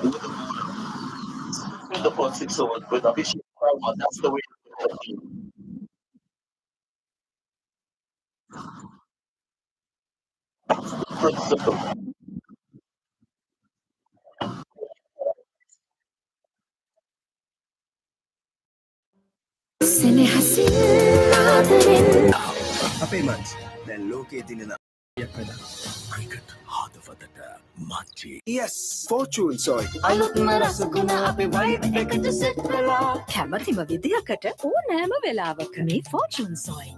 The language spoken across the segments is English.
with the ball in the first 6 overs with Abhishek Sharma. That's the way to the team. Principle. අපේ මන්ස් දැන් ලෝකයේ තිනෙන යක් වෙන cricket හදවතට මච්චි yes fortune soy අලුත්ම රසගුණ අපේ vibe එකට set වෙලා කැමතිම විදියකට ඕනෑම වෙලාවක මේ fortune soy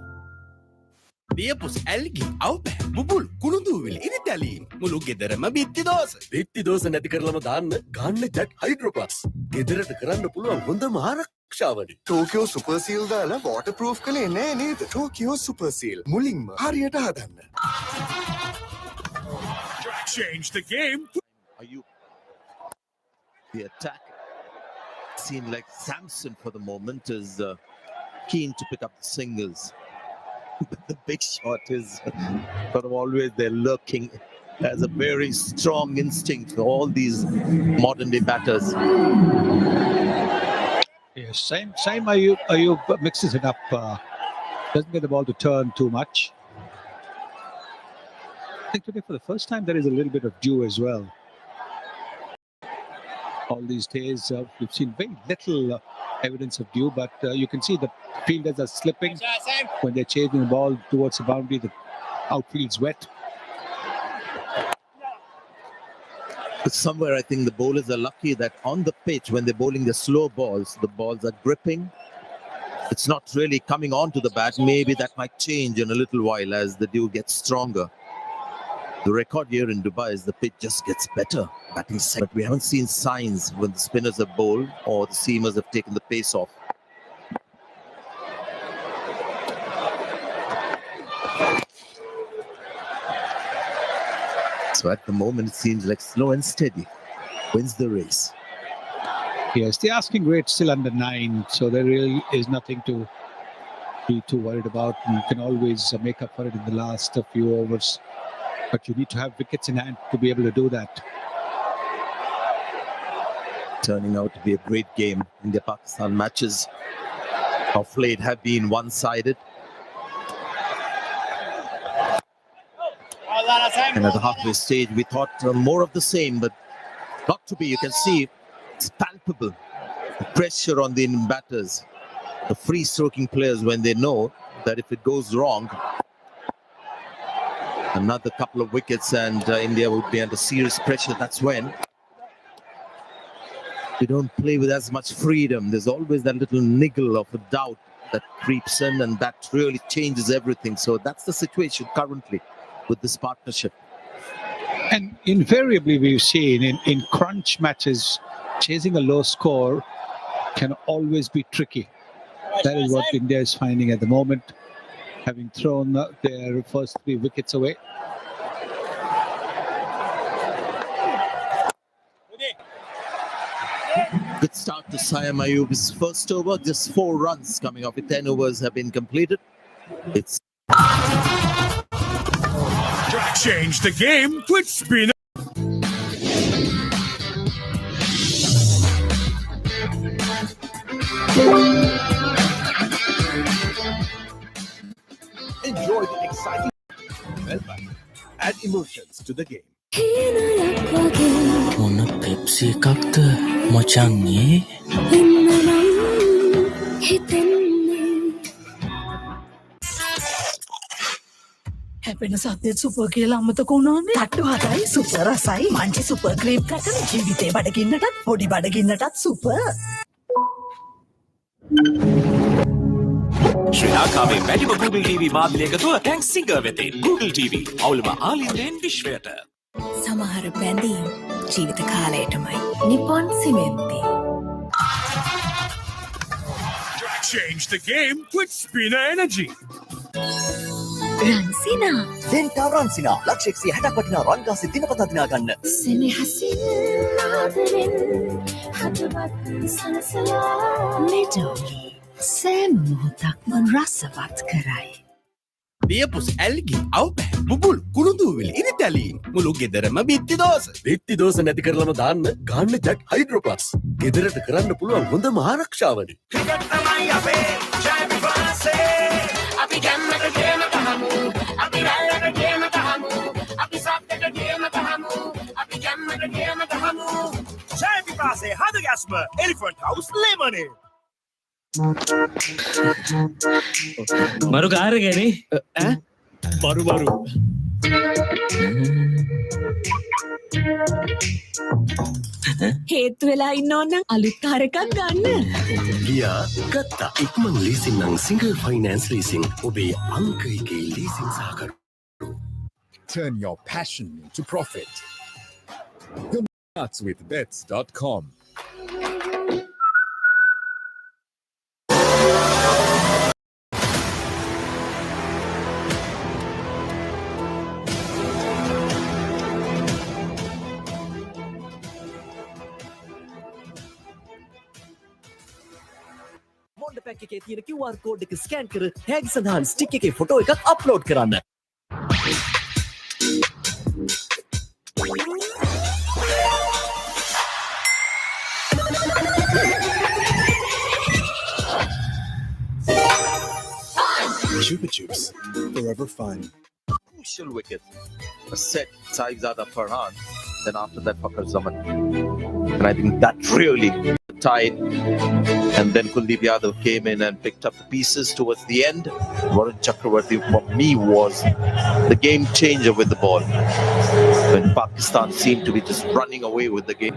දියපුස් ඇල්ගි අවපෑ බුබුල් කුණුදූවිලි ඉරිතැලීම් මුළු ගෙදරම බිත්ති දෝස නැති කරලම දාන්න ගන්න ජැක් හයිඩ්‍රෝප්ලස් ගෙදරට කරන්න පුළුවන් හොඳම ආරක්ෂාවද ටෝකියෝ සුපර් සීල් දාලා වෝටර් ප්‍රූෆ් කළේ නෑ නේද ටෝකියෝ සුපර් සීල් මුලින්ම හරියට හදන්න change the game Are you the attack seemed like Samson for the moment is keen to pick up the singles. But the big shot is sort of always there lurking as a very strong instinct for all these modern day batters. Yes, same. Ayub mixes it up. Doesn't get the ball to turn too much. I think today, for the first time, there is a little bit of dew as well. All these days, we've seen very little evidence of dew, but you can see the fielders are slipping when they're chasing the ball towards the boundary. The outfield's wet. But somewhere I think the bowlers are lucky that on the pitch, when they're bowling the slow balls, the balls are gripping. It's not really coming onto the bat. Maybe that might change in a little while as the dew gets stronger. The record here in Dubai is the pitch just gets better. Batting set, but we haven't seen signs when the spinners have bowled or the seamers have taken the pace off. So at the moment, it seems like slow and steady wins the race. Yes, the asking rate still under 9, so there really is nothing to be too worried about. You can always make up for it in the last few overs, but you need to have wickets in hand to be able to do that. Turning out to be a great game. India-Pakistan matches of late have been one-sided. And at the halfway stage, we thought more of the same, but not to be. You can see it's palpable. The pressure on the Indian batters, the free-stroking players, when they know that if it goes wrong, another couple of wickets and India would be under serious pressure. That's when they don't play with as much freedom. There's always that little niggle of a doubt that creeps in, and that really changes everything. So that's the situation currently with this partnership. And invariably we've seen in crunch matches, chasing a low score can always be tricky. That is what India is finding at the moment, having thrown their first 3 wickets away. Good start to Sayam Ayub's first over. Just 4 runs coming off it. 10 overs have been completed. It's change the game with spinner enjoy the exciting Melbourne add emotions to the game මොන Pepsi එකක්ද මචංගේ හැපෙන සද්දෙත් super කියලා අමතක වුණානේ. තට්ටු හතයි super රසයි Munchee super cream කටන ජීවිතේ බඩගින්නටත් පොඩි බඩගින්නටත් සුපර්. ශ්‍රී ලංකාවේ වැඩිම Google TV මාධ්‍ය එකතුව දැන් සිංගර් වෙතේ Google TV අවුලම ආලින්දෙන් විශ්වයට. සමහර බැඳීම් ජීවිත කාලයටමයි. Nippon සිමෙන්ති. change the game with spinner energy. රන්සිනා දෙන්ටා රන්සිනා ලක්ෂ 160ක් වටිනා රන් ගාසේ දිනපතා දිනා ගන්න සෙනෙහසින් ආදරෙන් හදවත් සනසලා මෙඩෝලි සෑම මොහොතක්ම රසවත් කරයි දියපුස් ඇල්ගි අවබැ බුබුල් කුළුදූවිලි ඉරිතැලීම් මුළු ගෙදරම බිත්ති දෝස බිත්ති දෝස නැති කරලම දාන්න ගන්න ජැක් හයිඩ්‍රෝප්ලස් ගෙදරට කරන්න පුළුවන් හොඳම ආරක්ෂාවද අපි ගැම්මට ගේම ගහමු අපි රැල්ලට ගේම ගහමු අපි සබ්දට ගේම ගහමු අපි ගැම්මට ගේම ගහමු ජය විකාසේ හද ගැස්ම එලිෆන්ට් හවුස් ලෙමනේ මරු කාර ගැන බරු හේතු වෙලා ඉන්න ඕන අලුත් කාර් එකක් ගන්න ගියා ගත්තා ඉක්මන් ලීසින් නම් සිංගල් ෆයිනෑන්ස් ලීසින් ඔබේ අංක එකේ ලීසින් සහකරු Turn your passion into profit. Go nuts with bets.com. මොන්ඩ පැක් එකේ තියෙන QR කෝඩ් එක ස්කෑන් කර ටැග් සඳහන් ස්ටික් එකේ ෆොටෝ එකක් අප්ලෝඩ් කරන්න. Chupa Chups, forever fun. Crucial wicket. A set Saifzada Farhan. Then after that, Fakar Zaman. And I think that really tied. And then Kuldeep Yadav came in and picked up the pieces towards the end. Varun Chakravarti for me was the game changer with the ball. When Pakistan seemed to be just running away with the game.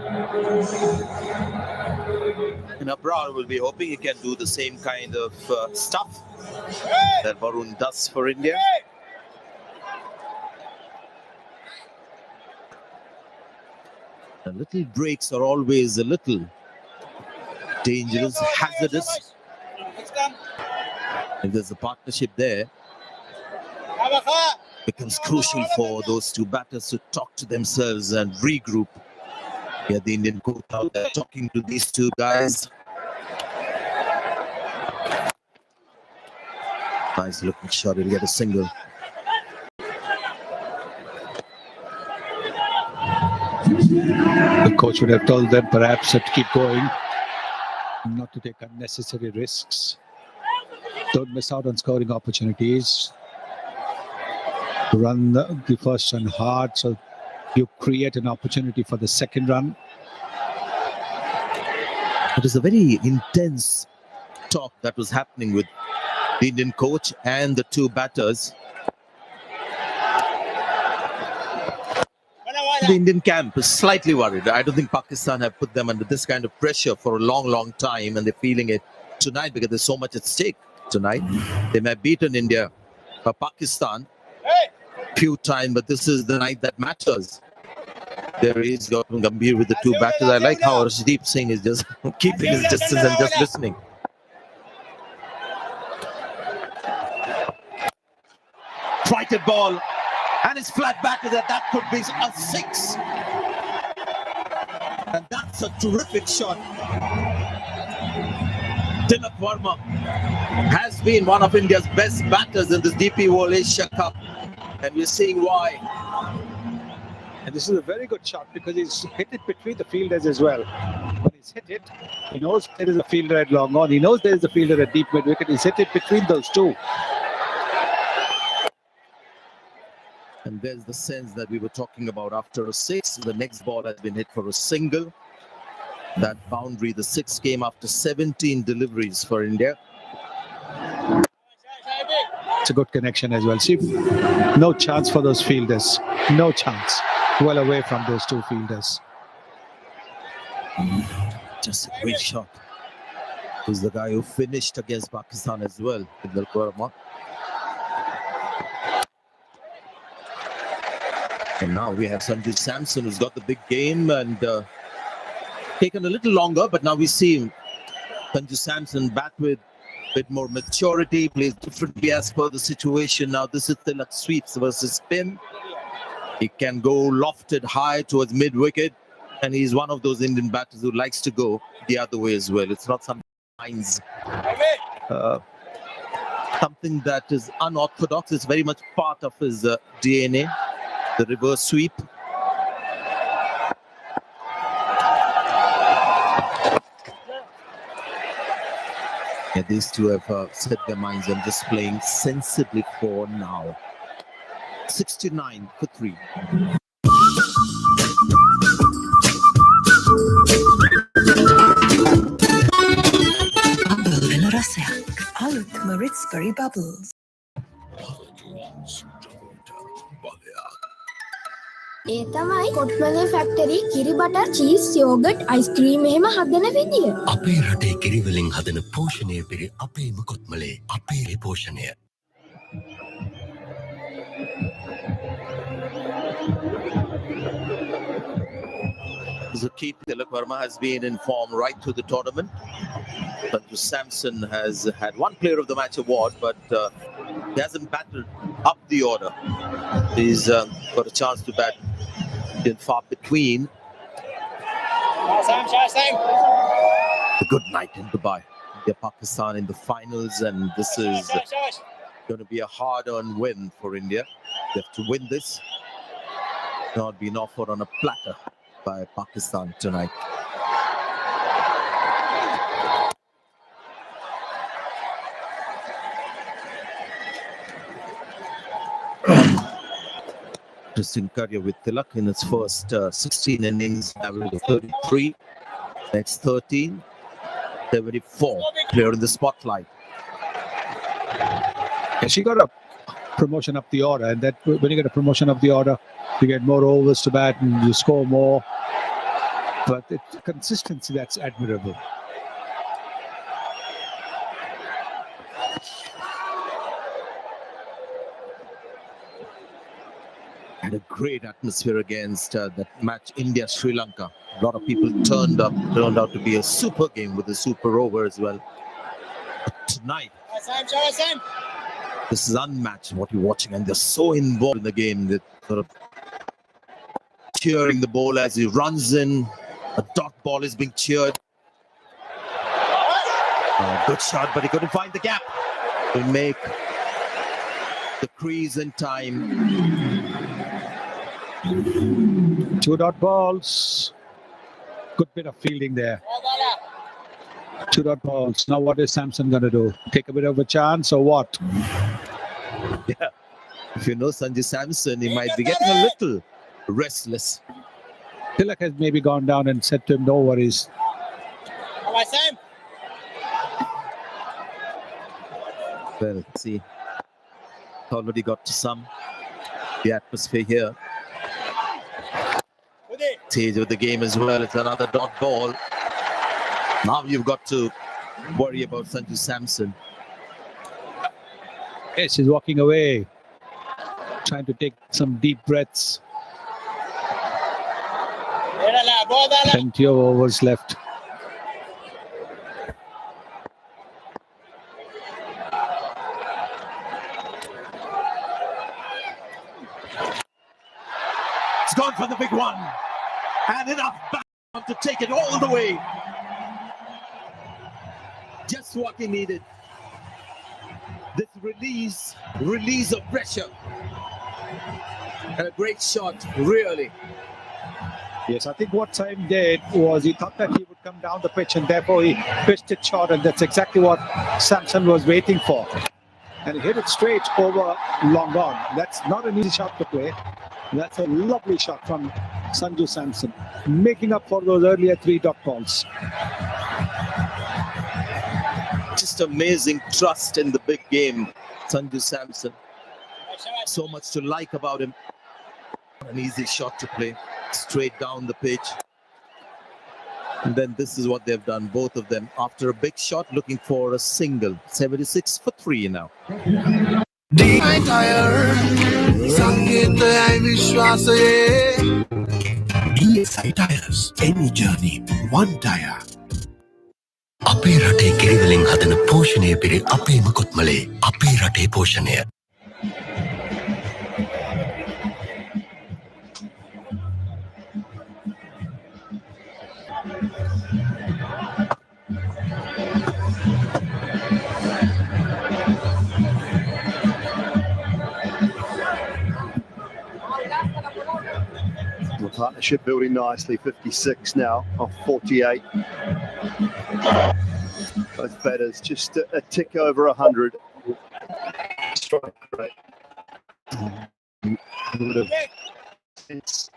And Abrar will be hoping he can do the same kind of stuff that Varun does for India. The little breaks are always a little dangerous, hazardous. If there's a partnership there, it becomes crucial for those two batters to talk to themselves and regroup. Yeah, the Indian coach out there talking to these two guys. Nice looking shot, he'll get a single. The coach would have told them perhaps to keep going, not to take unnecessary risks. Don't miss out on scoring opportunities. Run the first run hard so you create an opportunity for the second run. It is a very intense talk that was happening with the Indian coach and the two batters. The Indian camp is slightly worried. I don't think Pakistan have put them under this kind of pressure for a long, long time, and they're feeling it tonight because there's so much at stake tonight. They may have beaten India or Pakistan few times, but this is the night that matters. There is Gautam Gambhir with the two batters. I like how Arshdeep Singh is just keeping his distance and just listening. Frighted ball. And it's flat back that could be a six. And that's a terrific shot. Tilak Verma has been one of India's best batters in this DP World Asia Cup. And we're seeing why. And this is a very good shot because he's hit it between the fielders as well. When he's hit it, he knows there is a fielder at long on. He knows there is a fielder at deep mid wicket. He's hit it between those two. And there's the sense that we were talking about after a six. The next ball has been hit for a single. That boundary, the six came after 17 deliveries for India. It's a good connection as well. See, no chance for those fielders. No chance. Well away from those two fielders. Just a great shot. Who's the guy who finished against Pakistan as well, Tilak Verma. And now we have Sanju Samson who's got the big game and taken a little longer, but now we see Sanju Samson bat with a bit more maturity, plays differently as per the situation. Now this is Tilak sweeps versus spin. He can go lofted high towards mid-wicket, and he's one of those Indian batters who likes to go the other way as well. It's not some lines something that is unorthodox. It's very much part of his DNA, the reverse sweep. Yeah, these two have set their minds on just playing sensibly for now. 69 for 3. Ultimate Ritz-Berry Bubbles. ඒ තමයි කොට්මලේ factory කිරි butter cheese yoghurt ice cream එහෙම හදන විදිය. අපේ රටේ කිරි වලින් හදන පෝෂණය පිරි අපේම කොත්මලේ අපේ පෝෂණය. Keith Tilak Verma has been in form right through the tournament. Sanju Samson has had one Player of the Match award, but he hasn't battled up the order. He's got a chance to bat in far between. A good night in Dubai. India Pakistan in the finals, and this is going to be a hard-earned win for India. They have to win this. Not being offered on a platter by Pakistan tonight. Interesting career with Tilak in his first 16 innings, average of 33. Next 13, 74. Player in the spotlight. And she got a promotion up the order, and that when you get a promotion up the order, you get more overs to bat and you score more. But it's consistency that's admirable. Had a great atmosphere against that match India-Sri Lanka. A lot of people turned out to be a super game with a super over as well. But tonight, this is unmatched what you're watching, and they're so involved in the game that sort of cheering the bowler as he runs in. A dot ball is being cheered. Good shot, but he couldn't find the gap to make the crease in time. 2 dot balls. Good bit of fielding there. 2 dot balls. Now what is Samson going to do? Take a bit of a chance or what? Yeah. If you know Sanju Samson, he might be getting a little restless. Tilak has maybe gone down and said to him, no worries. Well, see, already got to some the atmosphere here. Stage of the game as well. It's another dot ball. Now you've got to worry about Sanju Samson. Yes, he's walking away, trying to take some deep breaths. Plenty of overs left. It's gone for the big one. And enough back to take it all the way. Just what he needed. This release of pressure. And a great shot, really. Yes, I think what Saim did was he thought that he would come down the pitch and therefore he pitched it short, and that's exactly what Samson was waiting for. And he hit it straight over long on. That's not an easy shot to play. That's a lovely shot from Sanju Samson, making up for those earlier 3 dot balls. Just amazing trust in the big game, Sanju Samson. So much to like about him. An easy shot to play, straight down the pitch. And then this is what they've done, both of them. After a big shot, looking for a single. 76 for 3 now. DSI Tires. Any journey, one tire. අපේ රටේ කිරි වලින් හදන පෝෂණය පිරි අපේම කොත්මලේ අපේ රටේ පෝෂණය. partnership building nicely. 56 now off 48. Both batters just a tick over 100. Strike rate. A bit of sense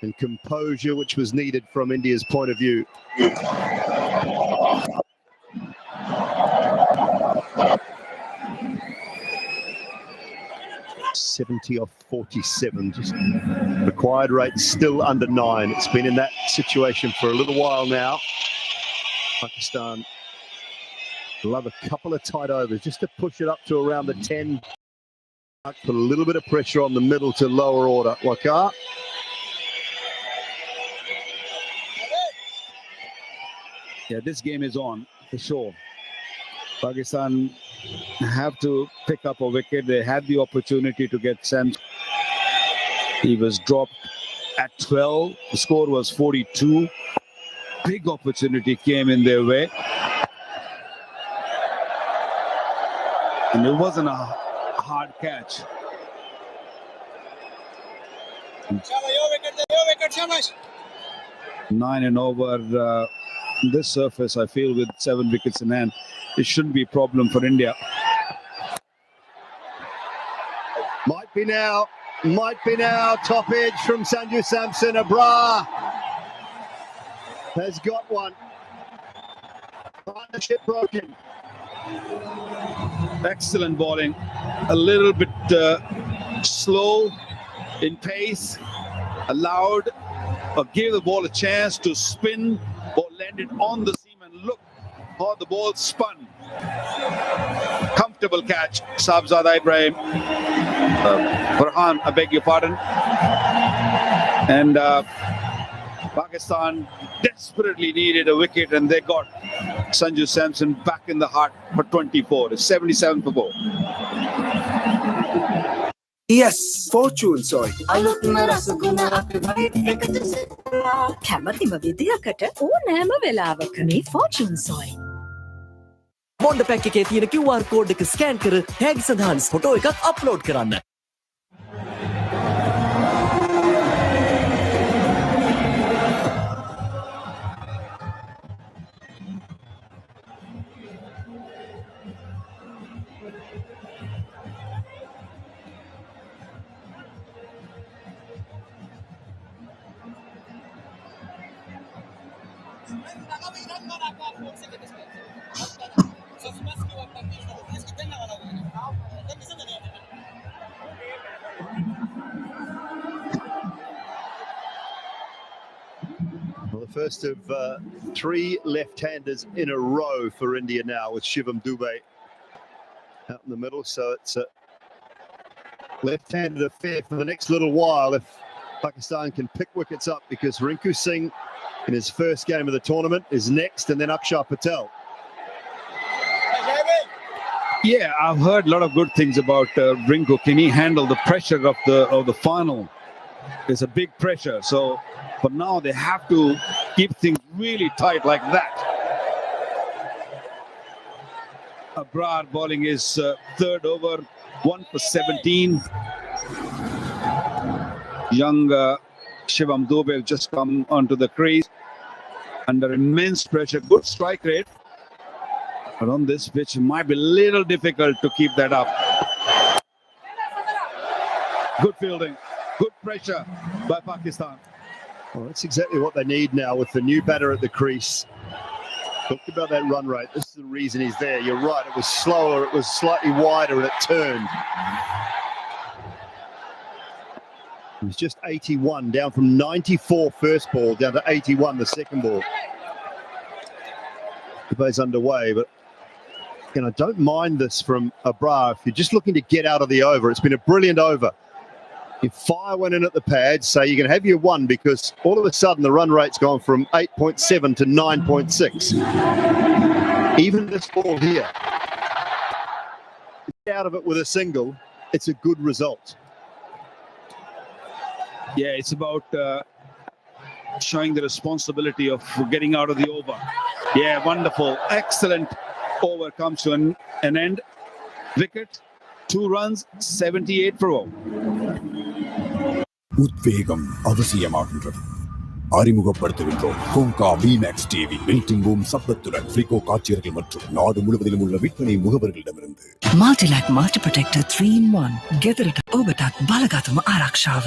and composure which was needed from India's point of view. 70 off 47, just required rate still under 9. It's been in that situation for a little while now. Pakistan love a couple of tight overs just to push it up to around the 10. Put a little bit of pressure on the middle to lower order. Waqar. Yeah, this game is on for sure. Pakistan have to pick up a wicket. They had the opportunity to get sent. He was dropped at 12. The score was 42. Big opportunity came in their way. And it wasn't a hard catch. 9 and over. This surface, I feel, with 7 wickets in hand, it shouldn't be a problem for India. Might be now. Top edge from Sanju Samson. Abrar has got one. Partnership broken. Excellent bowling. A little bit slow in pace. Allowed or gave the ball a chance to spin. Ball landed on the seam and look how the ball spun. Comfortable catch. Sabzada Ibrahim. Farhan, I beg your pardon. And Pakistan desperately needed a wicket and they got Sanju Samson back in the heart for 24. It's 77 for ball. Yes, fortune soy. කැමතිම විදිහකට ඕනෑම වෙලාවක මේ fortune සොයි. බොන්ඩ pack එකේ තියෙන QR code එක scan කර tag සඳහන් photo එකක් අප්ලෝඩ් කරන්න. Well, the first of 3 left-handers in a row for India now with Shivam Dube out in the middle. So it's a left-handed affair for the next little while if Pakistan can pick wickets up, because Rinku Singh in his first game of the tournament is next, and then Akshar Patel. Yeah, I've heard a lot of good things about Rinku. Can he handle the pressure of the final? There's a big pressure. So, but now they have to keep things really tight like that. Abrar bowling his third over, 1 for 17. Young Shivam Dube have just come onto the crease under immense pressure. Good strike rate. But on this pitch, it might be a little difficult to keep that up. Good fielding, good pressure by Pakistan. Well, that's exactly what they need now with the new batter at the crease. Talked about that run rate. This is the reason he's there. You're right. It was slower. It was slightly wider and it turned. It was just 81, down from 94 first ball, down to 81 the second ball. The day's underway, but I don't mind this from Abrar. If you're just looking to get out of the over, it's been a brilliant over. You fire one in at the pad, so you can have your one, because all of a sudden the run rate's gone from 8.7 to 9.6. Even this ball here, get out of it with a single, it's a good result. Yeah, it's about showing the responsibility of getting out of the over. Yeah, wonderful. Excellent over comes to an end. Wicket, 2 runs, 78 for all. உத்வேகம் அவசியமாகின்றது. அறிமுகப்படுத்துகின்றோம் கோங்கா பிமேக்ஸ் TV building boom சப்தத்துடன் ஃப்ரிகோ காட்சியர்கள் மற்றும் நாடு முழுவதிலும் உள்ள விற்பனை முகவர்களிடமிருந்து. Multilac Multi Protector 3-in-1. ගෙදරට ඔබටත් බලගතම ආරක්ෂාව.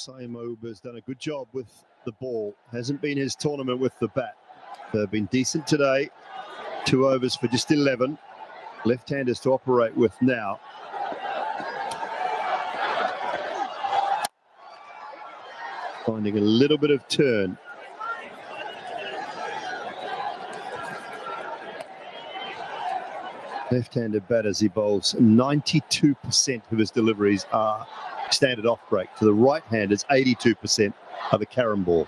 Saimo Uber's done a good job with the ball. Hasn't been his tournament with the bat. They've been decent today. 2 overs for just 11. Left-handers to operate with now. Finding a little bit of turn. Left-handed batters, he bowls 92% of his deliveries are standard off break. To the right-handers, 82% are the carom ball.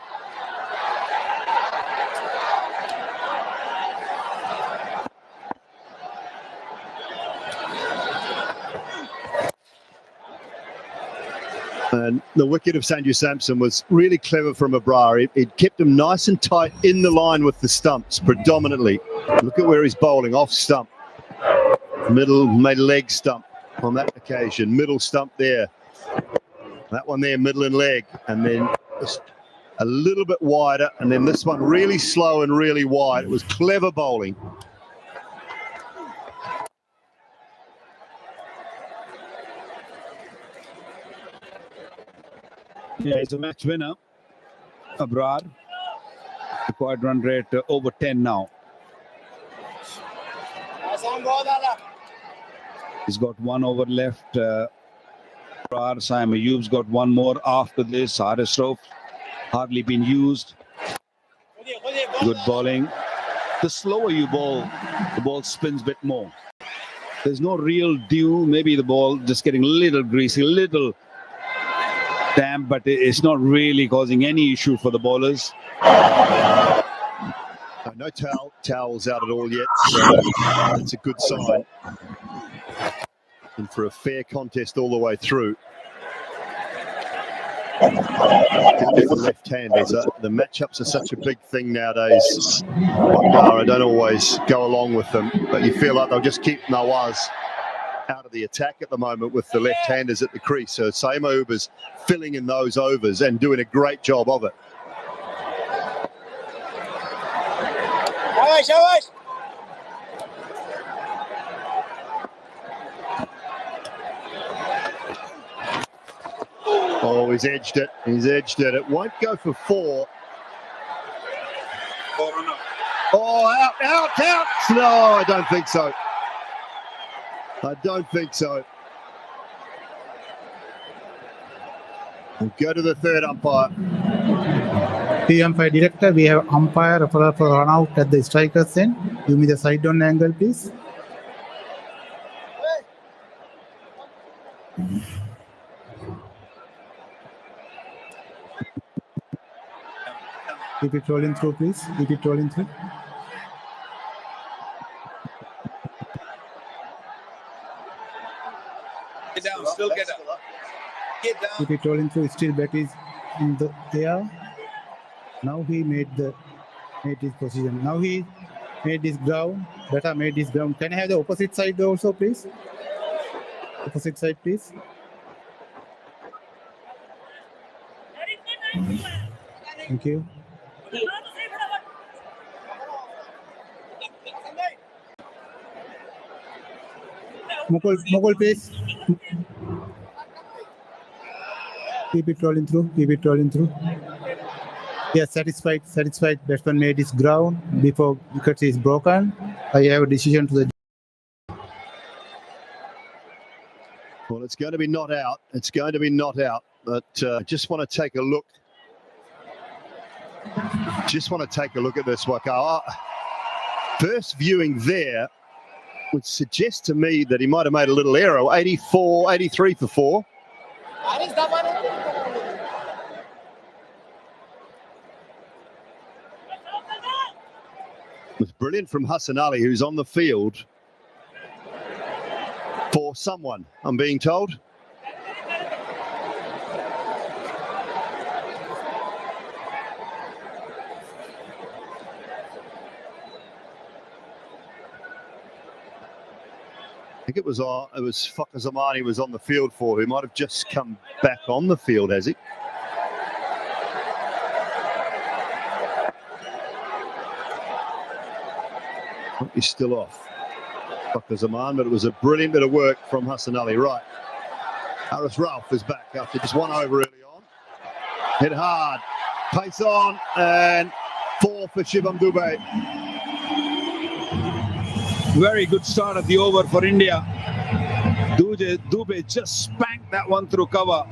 And the wicket of Sanju Samson was really clever from Abrar. It kept him nice and tight in the line with the stumps predominantly. Look at where he's bowling, off stump. Middle, made leg stump on that occasion. Middle stump there. That one there, middle and leg. And then just a little bit wider. And then this one really slow and really wide. It was clever bowling. Yeah, it's a match winner. Abrar. Required run rate over 10 now. He's got 1 over left. Abrar, Simon Ayub's got 1 more after this. Haris Rauf hardly been used. Good bowling. The slower you bowl, the ball spins a bit more. There's no real dew. Maybe the ball just getting a little greasy, a little damp, but it's not really causing any issue for the bowlers. No towels out at all yet, so that's a good sign. And for a fair contest all the way through. The left-handers, the matchups are such a big thing nowadays. I don't always go along with them, but you feel like they'll just keep Nawaz out of the attack at the moment with the left-handers at the crease. So Saimo Uber's filling in those overs and doing a great job of it. Oh, he's edged it. He's edged it. It won't go for 4. Oh, out. No, I don't think so. I don't think so. We'll go to the third umpire. The umpire director, we have umpire for run out at the striker's end. Give me the side down angle, please. Keep it rolling through, please. Keep it rolling through. Get down, still get up. Get down. Keep it rolling through. Still bat is in the air. Now he made his position. Now he made his ground. Batter made his ground. Can I have the opposite side also, please? Opposite side, please. Thank you. Mukul, please. Keep it rolling through. Keep it rolling through. Yes, satisfied. Batsman made his ground before wicket is broken. I have a decision to the. Well, it's going to be not out. It's going to be not out. But just want to take a look. Just want to take a look at this, Waka. First viewing there would suggest to me that he might have made a little error. 83 for 4. was brilliant from Hassan Ali, who's on the field for someone, I'm being told. I think it was Fakhr Zamani was on the field for, who might have just come back on the field, has he? He's still off, Fakhr Zaman, but it was a brilliant bit of work from Hassan Ali. Right, Haris Rauf is back after just one over early on. Hit hard, pace on, and 4 for Shivam Dubey. Very good start of the over for India. Dubey just spanked that one through cover.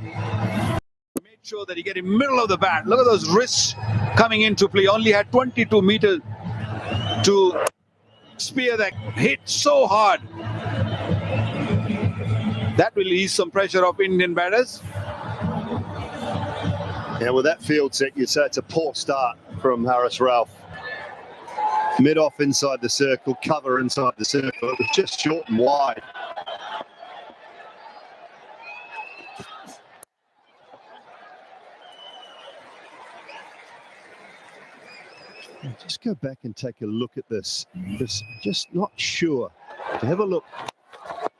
Made sure that he get in middle of the bat. Look at those wrists coming into play. Only had 22 meters to spear that hit so hard. That will ease some pressure off Indian batters. Yeah, with that field set, you'd say it's a poor start from Haris Rauf. Mid-off inside the circle, cover inside the circle. It was just short and wide. Just go back and take a look at this. Just not sure. To have a look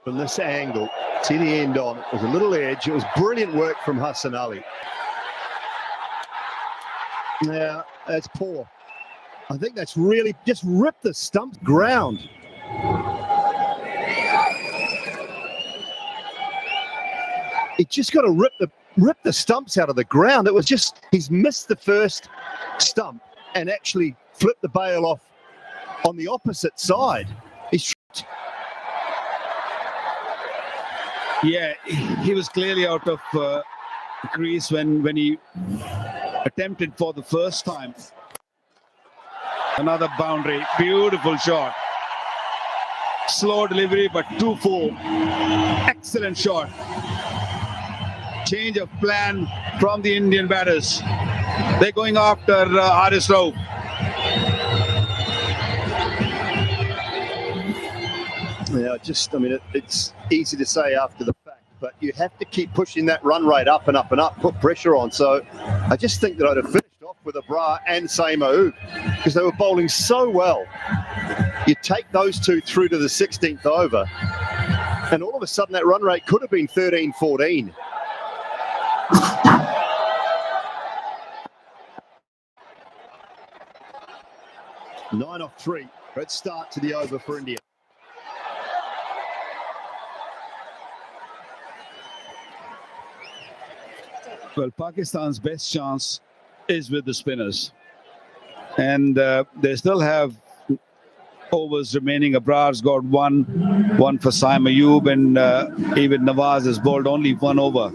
from this angle, see the end on. It was a little edge. It was brilliant work from Hassan Ali. Yeah, that's poor. I think that's really just ripped the stump ground. It just got to rip the stumps out of the ground. It was just, he's missed the first stump and actually flipped the bail off on the opposite side. Yeah, he was clearly out of crease when he attempted for the first time. Another boundary, beautiful shot. Slow delivery, but 2-4. Excellent shot. Change of plan from the Indian batters. They're going after Haris Rauf. Yeah, it's easy to say after the fact, but you have to keep pushing that run rate up and up and up, put pressure on. So I just think that I'd have finished off with Abrar and Samoa because they were bowling so well. You take those two through to the 16th over, and all of a sudden that run rate could have been 13-14. Nine off 3. Great start to the over for India. Well, Pakistan's best chance is with the spinners. And they still have overs remaining. Abrar's got one for Saim Ayub, and even Nawaz has bowled only 1 over.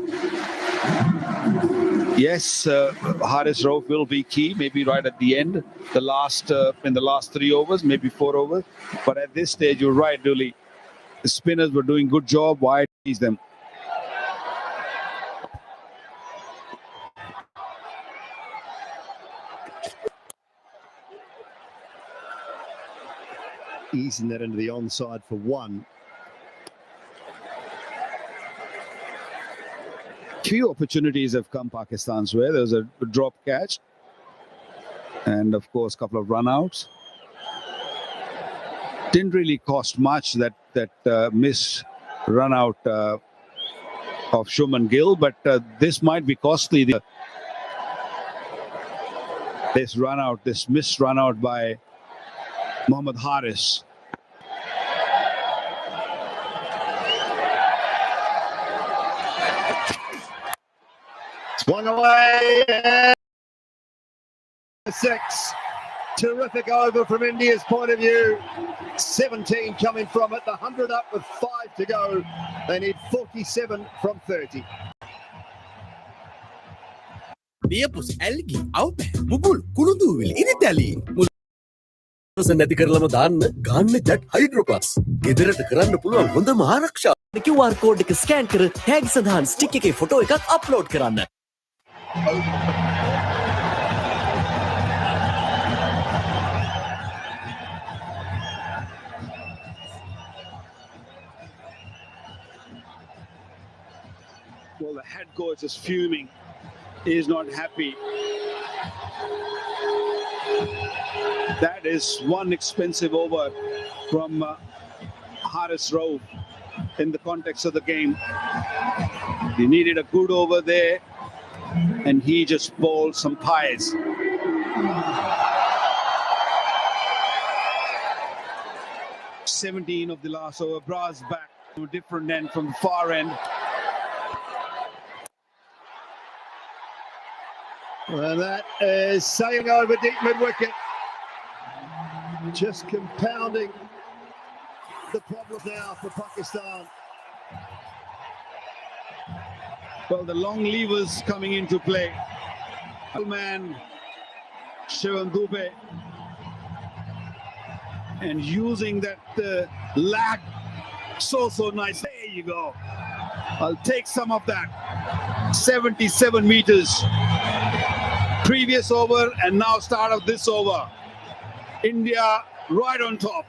Yes, Haris Rauf will be key, maybe right at the end, in the last 3 overs, maybe 4 overs. But at this stage, you're right, really. The spinners were doing good job. Why tease them? Easing that into the onside for 1. Few opportunities have come Pakistan's way. There was a drop catch, and of course, a couple of run-outs. Didn't really cost much, that miss run-out of Shubman Gill, but this might be costly. This missed run-out by Mohammad Haris. Swung away. 6. Terrific over from India's point of view. 17 coming from it. The 100 up with 5 to go. They need 47 from 30. Dia pus algae අවපැ බුබුල් කුළුඳු විලි ඉරිතැලි නැති කරලම දාන්න ගන්න ජැට් හයිඩ්‍රෝප්ලස් ගෙදරට කරන්න පුළුවන් හොඳම ආරක්ෂාව. QR code එක scan කර ටැග් සඳහන් ස්ටික් එකේ ෆොටෝ එකක් අප්ලෝඩ් කරන්න. Well, the head coach is fuming. He is not happy. That is one expensive over from Haris Rauf in the context of the game. He needed a good over there, and he just bowled some pies. "17 of the last over. Bras back to a different end from the far end. And that is sailing over deep mid-wicket. Just compounding the problem now for Pakistan. Well, the long levers coming into play. Man, Shivam Dube, and using that lag so nice. There you go. I'll take some of that. 77 meters. Previous over and now start of this over. India right on top.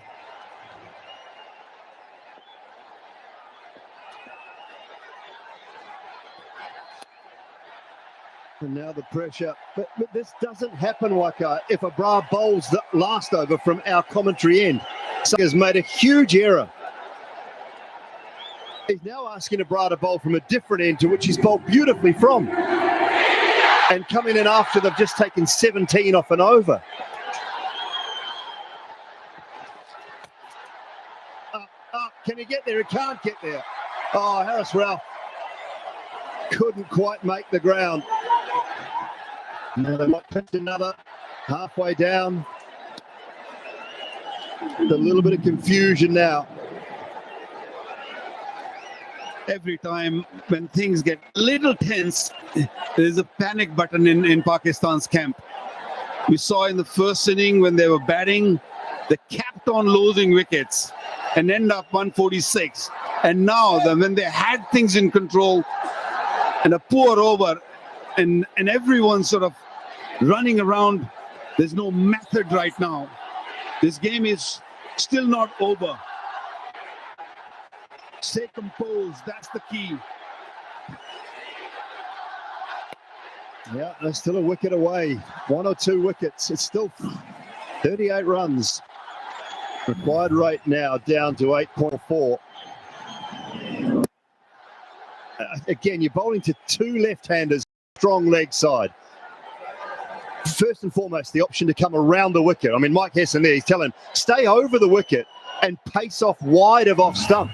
And now the pressure. But this doesn't happen, Waka, if a Bra bowls the last over from our commentary end. So has made a huge error. He's now asking a Bra to bowl from a different end to which he's bowled beautifully from. And coming in after they've just taken 17 off an over. Can he get there? He can't get there. Oh, Haris Rauf couldn't quite make the ground. Now they might pitch another halfway down. A little bit of confusion now. Every time when things get a little tense, there's a panic button in Pakistan's camp. We saw in the first inning when they were batting, they kept on losing wickets and end up 146. And now when they had things in control and a poor over and everyone's sort of running around, there's no method right now. This game is still not over. Stay composed, that's the key. Yeah, they're still a wicket away. 1 or 2 wickets. It's still 38 runs. Required rate now down to 8.4. Again, you're bowling to 2 left-handers, strong leg side. First and foremost, the option to come around the wicket. I mean, Mike Hesson there, he's telling, stay over the wicket and pace off wide of off stump.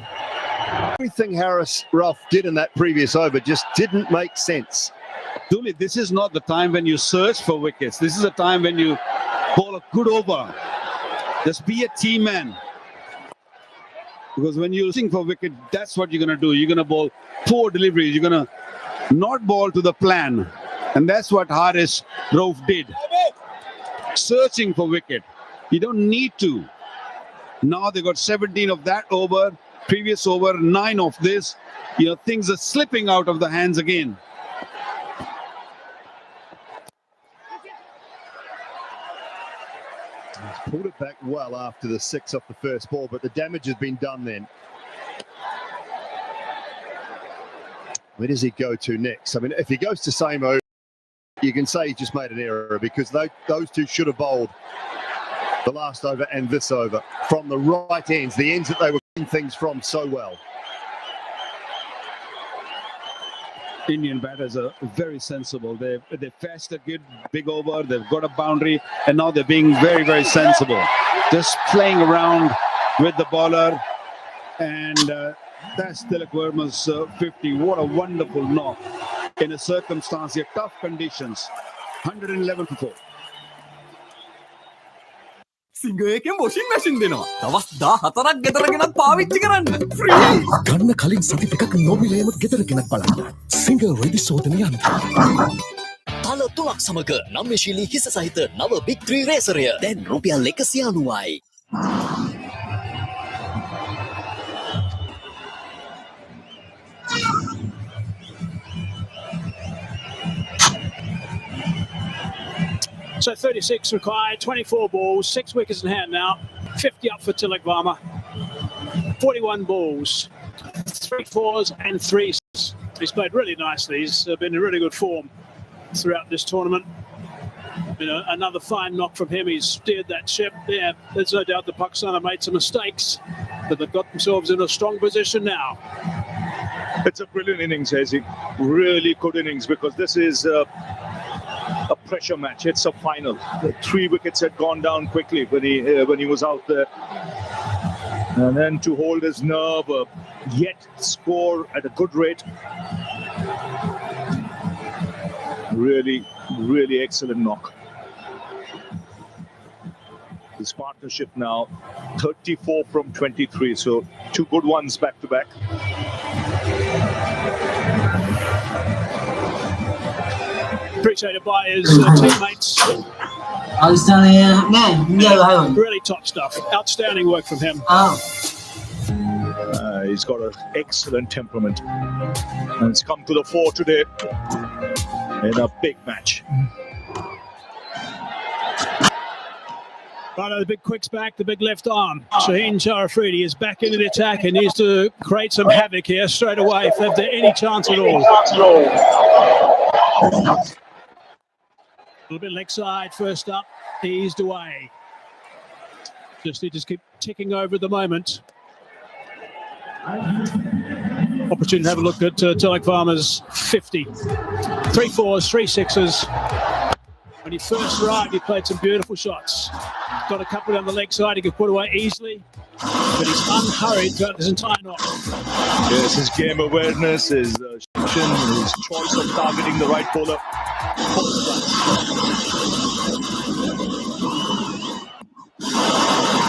Everything Haris Rauf did in that previous over just didn't make sense. Dooley, this is not the time when you search for wickets. This is a time when you bowl a good over. Just be a team man. Because when you're looking for wicket, that's what you're going to do. You're going to bowl poor deliveries. You're going to not bowl to the plan. And that's what Haris Rauf did. Searching for wicket. You don't need to. Now they got 17 of that over. Previous over, 9 of this. You know, things are slipping out of the hands again. He's pulled it back well after the 6 off the first ball, but the damage has been done then. Where does he go to next? I mean, if he goes to same over, you can say he just made an error because those two should have bowled the last over and this over from the right ends, the ends that they were getting things from so well. Indian batters are very sensible. They fetched a good big over, they've got a boundary, and now they're being very, very sensible. Just playing around with the bowler, and that's Tilak Verma's 50. What a wonderful knock in a circumstance, tough conditions. 111 to 4. සිංගයකෙන් washing machine දෙනවා. දවස් 14ක් ගෙදර ගෙනත් පාවිච්චි කරන්න. Free. ගන්න කලින් සති දෙකක් නොමිලේම ගෙදර ගෙනත් බලන්න. සිංග රෙඩි සෝදන යන්ත්‍රය. තල 3ක් සමග නම්‍යශීලී හිස සහිත නව Big 3 රේසරය දැන් රුපියල් 190යි. So 36 required, 24 balls, 6 wickets in hand now, 50 up for Tilak Verma, 41 balls, 3 fours and 3 sixes. He's played really nicely. He's been in really good form throughout this tournament. You know, another fine knock from him. He's steered that ship. Yeah, there's no doubt that Pakistan have made some mistakes, but they've got themselves in a strong position now. It's a brilliant innings, Hezi. Really good innings, because this is a pressure match. It's a final. The 3 wickets had gone down quickly when he was out there, and then to hold his nerve, yet score at a good rate. Really, really excellent knock. This partnership now 34 from 23, so 2 good ones back to back. Appreciated by his teammates. Really top stuff. Outstanding work from him. He's got an excellent temperament, and it's come to the fore today in a big match. Right, the big quicks back, the big left arm. Shaheen Sharafridi is back into the attack and needs to create some havoc here straight away if they've any chance at all. A little bit leg side first up, eased away. Just need to keep ticking over at the moment. Opportunity to have a look at Tilak Farmer's 50. 3 4s, 3 6s. When he first arrived, he played some beautiful shots. Got a couple down the leg side he could put away easily, but he's unhurried throughout his entire knock. Yes, his game awareness, his his choice of targeting the right bowler.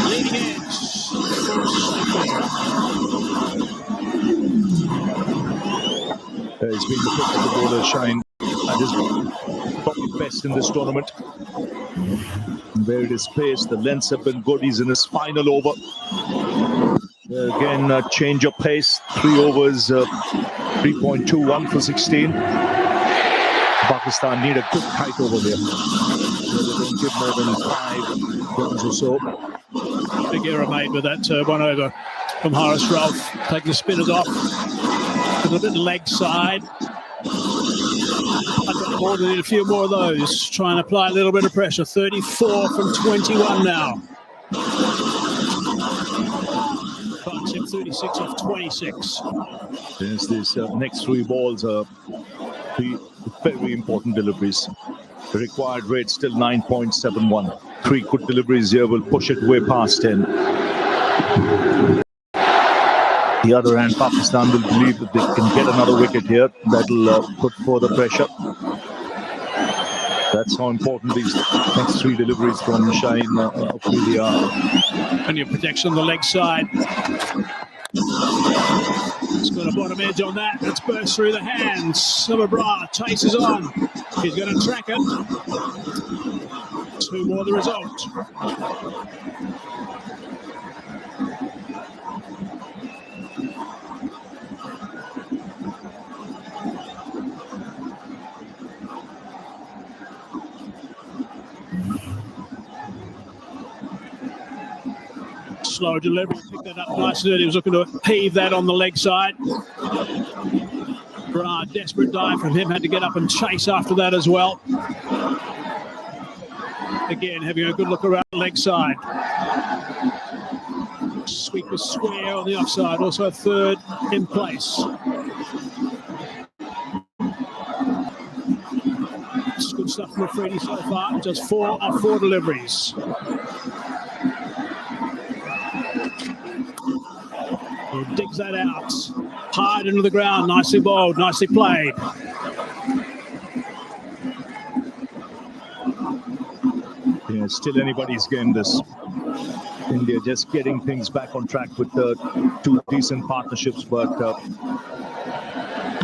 Leading edge. He's been the pick of the bowler, Shine, and is probably best in this tournament. Where it is paced, the lengths have been good. He's in his final over. Again, a change of pace. 3 overs, 3.21 for 16. Pakistan need a good kite over there. They don't give more than 5 runs or so. Big error made with that 1 over from Haris Ralph. Taking the spinners off. A little bit leg side. I've got more than a few more of those. Try and apply a little bit of pressure. 34 from 21 now. Partnership 36 off 26. Yes, these next 3 balls are 3 very important deliveries. The required rate still 9.71. 3 good deliveries here will push it way past 10. The other hand, Pakistan will believe that they can get another wicket here. That'll put further pressure. That's how important these next 3 deliveries from Shaheen Afridi are. And your protection on the leg side. It's got a bottom edge on that. It's burst through the hands. Bra chases on. He's going to track it. 2 more the result. Slow delivery, picked that up nicely. He was looking to heave that on the leg side. Desperate dive from him, had to get up and chase after that as well. Again, having a good look around the leg side. Sweep is square on the offside, also a 3rd in place. It's good stuff from Afridi so far, just 4 off 4 deliveries. He digs that out, hard into the ground, nicely bowled, nicely played. Yeah, still anybody's game this. India just getting things back on track with 2 decent partnerships, but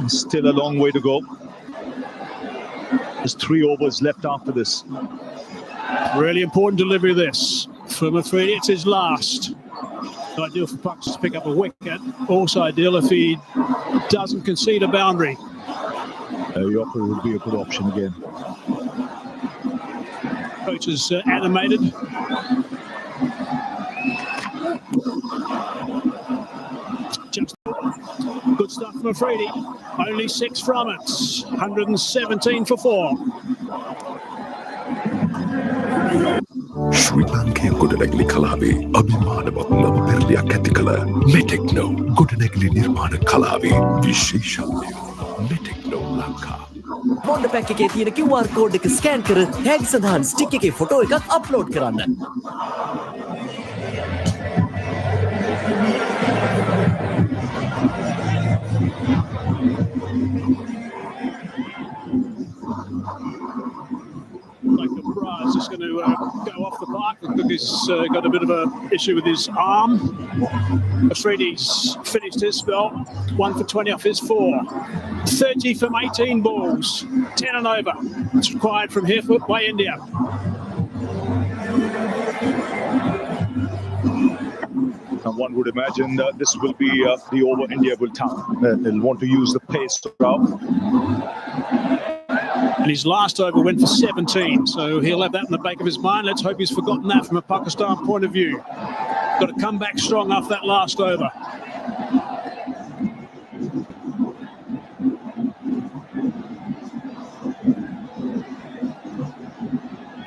still a long way to go. There's 3 overs left after this. Really important delivery this. From Afridi, it's his last. Ideal for Pakistan to pick up a wicket. Also ideal if he doesn't concede a boundary. Yorker would be a good option again. Coach is animated. Just good stuff from Afridi. Only 6 from it. 117 for 4. ශ්‍රී ලංකය ගොඩනැගිලි කලාවේ අභිමානවත් නව පෙරලියක් ඇති කළ මෙටෙක්නෝ ගොඩනැගිලි නිර්මාණ කලාවේ විශේෂත්වය මෙටෙක්නෝ Lanka. මොන්ඩ pack එකේ තියෙන QR කෝඩ් එක ස්කෑන් කර ටැග් සඳහන් ස්ටික් එකේ ෆොටෝ එකක් අප්ලෝඩ් කරන්න. Is just going to go off the park because he's got a bit of an issue with his arm. Afridi's finished his spell. 1 for 20 off his 4. 30 from 18 balls. 10 and over. It's required from here by India. And one would imagine that this will be the over India will tap. They'll want to use the pace throughout. And his last over went for 17, so he'll have that in the back of his mind. Let's hope he's forgotten that from a Pakistan point of view. Got to come back strong after that last over.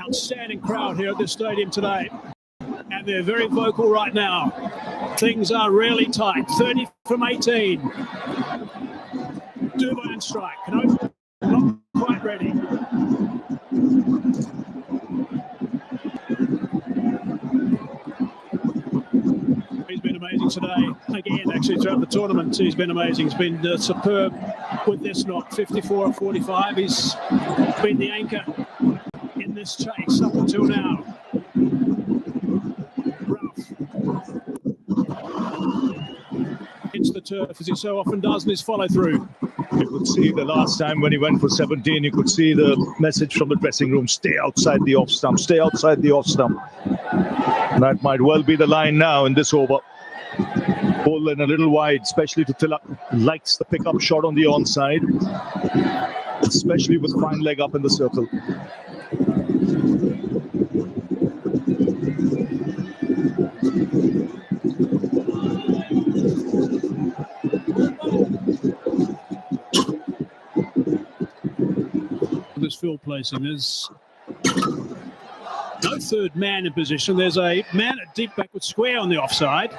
Outstanding crowd here at this stadium today. And they're very vocal right now. Things are really tight. 30 from 18. Dubai and strike. Not quite ready. He's been amazing today. Again, actually, throughout the tournament, he's been amazing. He's been superb with this knock. 54 and 45. He's been the anchor in this chase up until now. Ralph hits the turf as he so often does in his follow-through. You could see the last time when he went for 17, you could see the message from the dressing room, stay outside the off stump, stay outside the off stump. And that might well be the line now in this over. Pull in a little wide, especially to Tilak. Likes the pickup shot on the onside, especially with fine leg up in the circle. This field placing, there's no third man in position. There's a man at deep backward square on the offside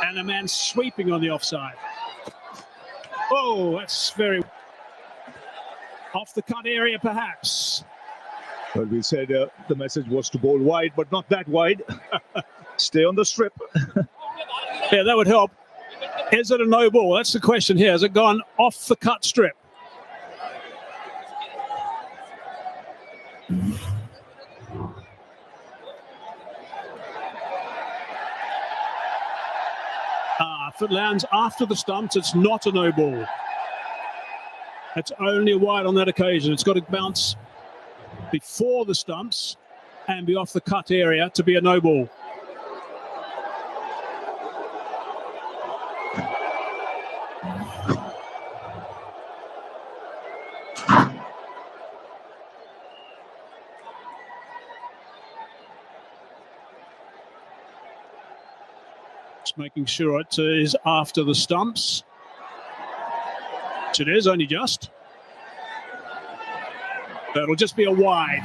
and a man sweeping on the offside. Oh, that's very off the cut area perhaps. Well, we said the message was to bowl wide, but not that wide. Stay on the strip. Yeah, that would help. Is it a no ball? That's the question here. Has it gone off the cut strip? If it lands after the stumps, it's not a no ball. It's only a wide on that occasion. It's got to bounce before the stumps and be off the cut area to be a no ball. Making sure it is after the stumps. Which it is, only just. It'll just be a wide.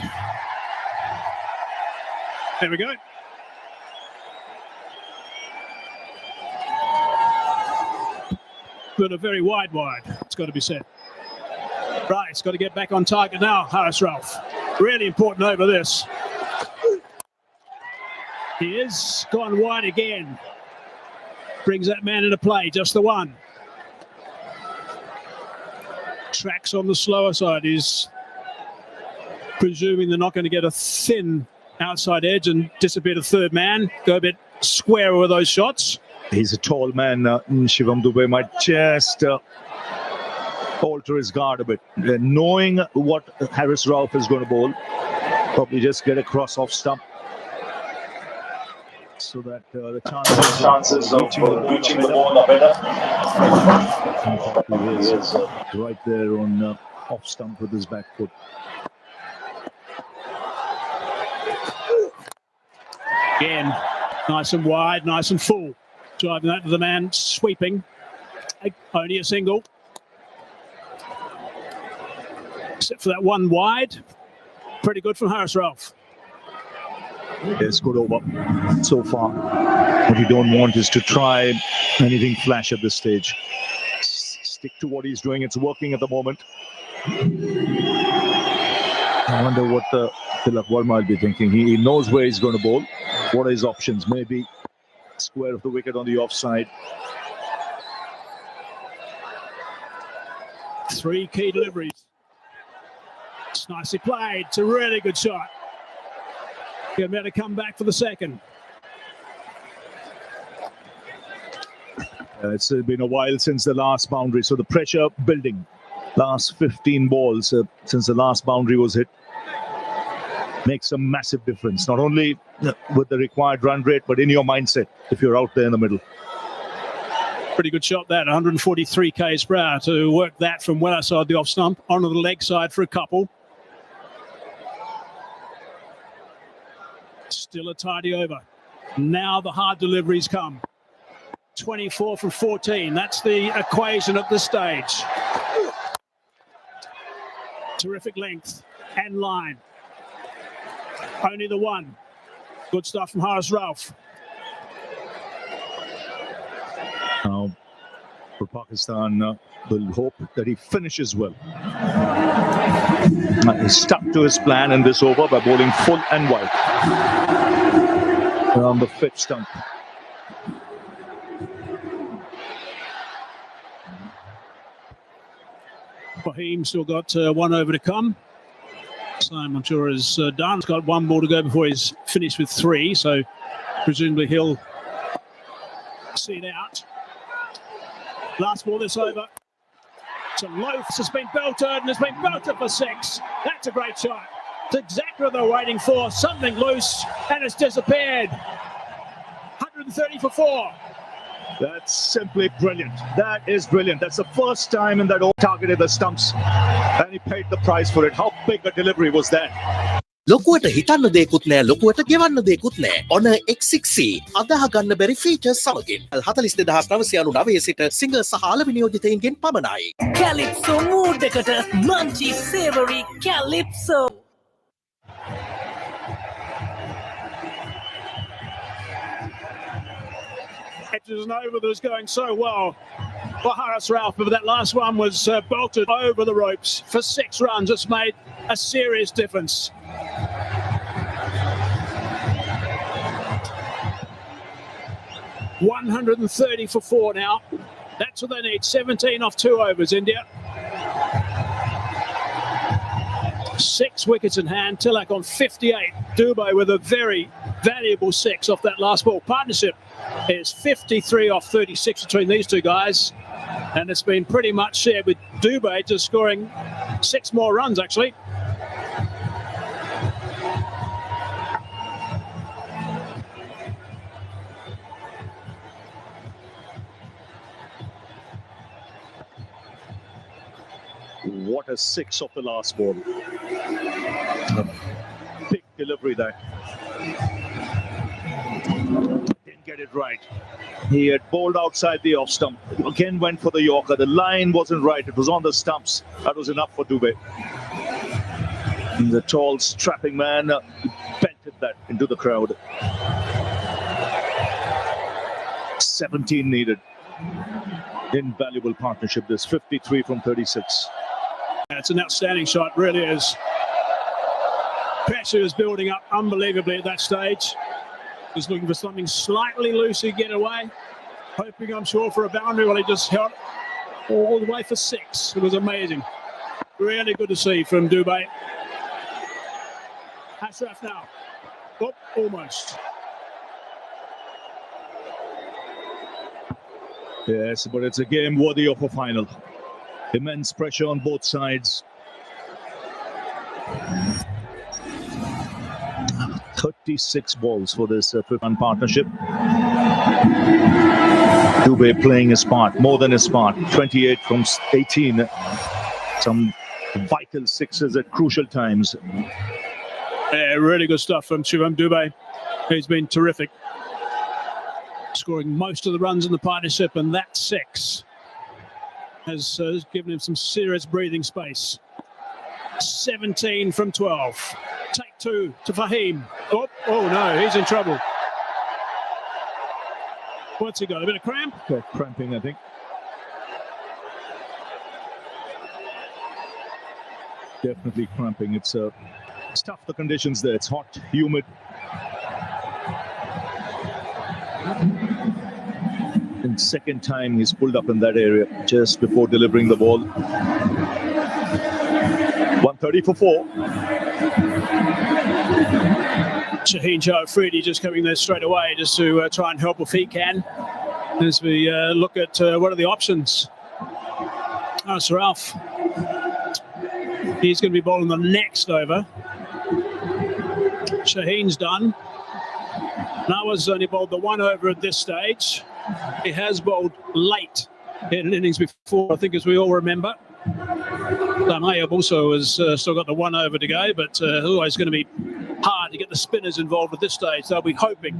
There we go. But a very wide, it's got to be said. Right, it's got to get back on target now, Harris Ralph. Really important over this. He is gone wide again. Brings that man into play, just the one. Tracks on the slower side. He's presuming they're not going to get a thin outside edge and disappear to third man. Go a bit square with those shots. He's a tall man. Shivam Dubey might just alter his guard a bit. Knowing what Harris Ralph is going to bowl, probably just get across off stump. So that the chances of reaching the ball are better. He is right there on off stump with his back foot. Again, nice and wide, nice and full. Driving that to the man sweeping. Only a single. Except for that one wide. Pretty good from Harris Ralph. It's good over so far. What you don't want is to try anything flash at this stage. Stick to what he's doing. It's working at the moment. I wonder what Tilak Verma will be thinking. He knows where he's going to bowl. What are his options? Maybe square of the wicket on the offside. 3 key deliveries. It's nicely played. It's a really good shot. He'll better come back for the second. It's been a while since the last boundary, so the pressure building. Last 15 balls since the last boundary was hit makes a massive difference, not only with the required run rate, but in your mindset if you're out there in the middle. Pretty good shot that, 143 k's per hour to work that from well outside the off stump onto the leg side for a couple. Still a tidy over. Now the hard deliveries come. 24 from 14. That's the equation at this stage. Terrific length and line. Only the one. Good stuff from Harris Ralph. Now, for Pakistan, will hope that he finishes well. He stuck to his plan in this over by bowling full and wide around the 5th stump. Fahim still got 1 over to come. Same, I'm sure, as Dan's got 1 ball to go before he's finished with 3, so presumably he'll see it out. Last ball this over. So Loaf has been belted and has been belted for 6. That's a great shot. It's exactly what they're waiting for. Something loose and it's disappeared. 130 for 4. That's simply brilliant. That is brilliant. That's the first time in that over targeted the stumps and he paid the price for it. How big a delivery was that? ලොකුවට හිතන්න දෙකුත් නෑ ලොකුවට ගෙවන්න දෙකුත් නෑ ඔන X6C අදහ ගන්න බැරි feature සමගින් 42999 සිට සිංගර් සහ අලවිනියෝජිතයින්ගෙන් පමණයි Calypso mood එකට munchy savory Calypso. Edges and over that was going so well for Harris Ralph, but that last one was bolted over the ropes for 6 runs. It's made a serious difference. $130 for 4 now. That's what they need. 17 off 2 overs, India. 6 wickets in hand. Tilak on 58. Dubé with a very valuable 6 off that last ball. Partnership is 53 off 36 between these two guys. And it's been pretty much shared with Dubé just scoring 6 more runs, actually. What a 6 off the last ball. A big delivery there. Didn't get it right. He had bowled outside the off stump. Again went for the Yorker. The line wasn't right. It was on the stumps. That was enough for Dubé. And the tall, strapping man belted that into the crowd. 17 needed. Invaluable partnership, this 53 from 36. It's an outstanding shot, really is. Pressure is building up unbelievably at that stage. Just looking for something slightly loose to get away. Hoping, I'm sure, for a boundary. Well, he just held all the way for 6. It was amazing. Really good to see from Dubé. Ashraf now. Oh, almost. Yes, but it's a game worthy of a final. Immense pressure on both sides. 36 balls for this 5th partnership. Dubé playing his part, more than his part. 28 from 18. Some vital 6s at crucial times. Yeah, really good stuff from Shivam Dubé. He's been terrific. Scoring most of the runs in the partnership, and that's 6. has given him some serious breathing space. 17 from 12. Take 2 to Fahim. Oh no, he's in trouble. What's he got? A bit of cramp? Yeah, cramping, I think. Definitely cramping. It's tough, the conditions there. It's hot, humid. And second time he's pulled up in that area just before delivering the ball. 130 for 4. Shaheen Joe-Afridi just coming there straight away just to try and help if he can. As we look at what are the options. Ralph. He's going to be bowling the next over. Shaheen's done. Nawa's only bowled the 1 over at this stage. He has bowled late in innings before, I think, as we all remember. Mayab also has still got the 1 over to go, but always going to be hard to get the spinners involved at this stage. They'll be hoping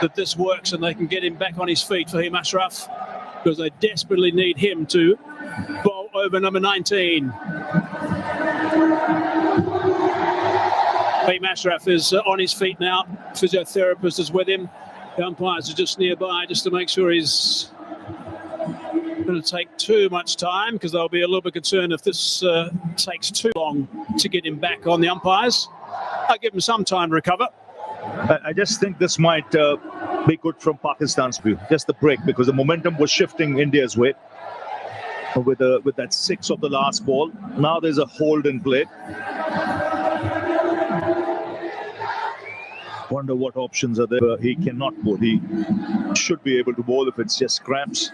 that this works and they can get him back on his feet, Fahim Ashraf, because they desperately need him to bowl over number 19. Fahim Ashraf is on his feet now. Physiotherapist is with him. The umpires are just nearby just to make sure he's going to take too much time, because they'll be a little bit concerned if this takes too long to get him back on the umpires. I'll give him some time to recover. I just think this might be good from Pakistan's view. Just the break, because the momentum was shifting India's way with that 6 of the last ball. Now there's a hold in play. Wonder what options are there. He cannot bowl. He should be able to bowl if it's just cramps.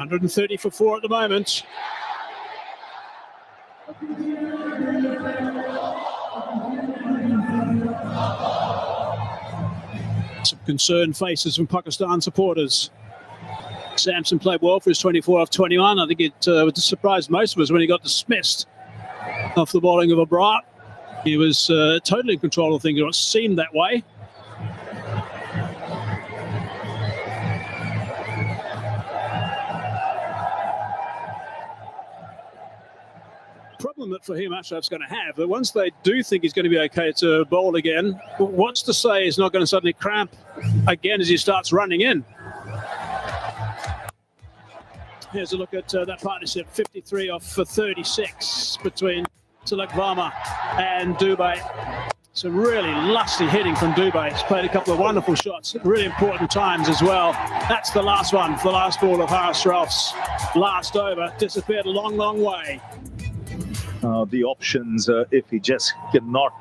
130 for 4 at the moment. Some concerned faces from Pakistan supporters. Samson played well for his 24 off 21. I think it would surprise most of us when he got dismissed off the bowling of Abrar. He was totally in control of things. It seemed that way. Problem that Fahim Ashraf's going to have, that once they do think he's going to be okay to bowl again, what's to say he's not going to suddenly cramp again as he starts running in? Here's a look at that partnership, 53 off for 36 between Tilak Varma and Dubey. Some really lusty hitting from Dubey. He's played a couple of wonderful shots at really important times as well. That's the last one, the last ball of Haris Ralph's last over. Disappeared a long, long way. The options, if he just cannot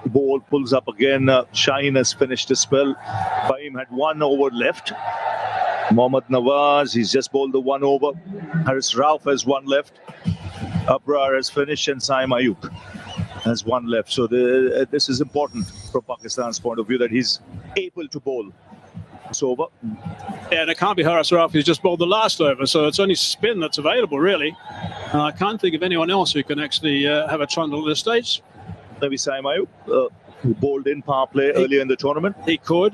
bowl, pulls up again. Shaheen has finished his spell. Fahim had 1 over left. Mohammad Nawaz, he's just bowled the 1 over. Haris Ralph has 1 left. Abrar has finished, and Saim Ayub has 1 left. So this is important from Pakistan's point of view, that he's able to bowl this over. Yeah, and it can't be Haris Ralph who's just bowled the last over, so it's only spin that's available, really. And I can't think of anyone else who can actually have a trundle at this stage. Maybe Saim Ayub, who bowled in power play earlier in the tournament. He could.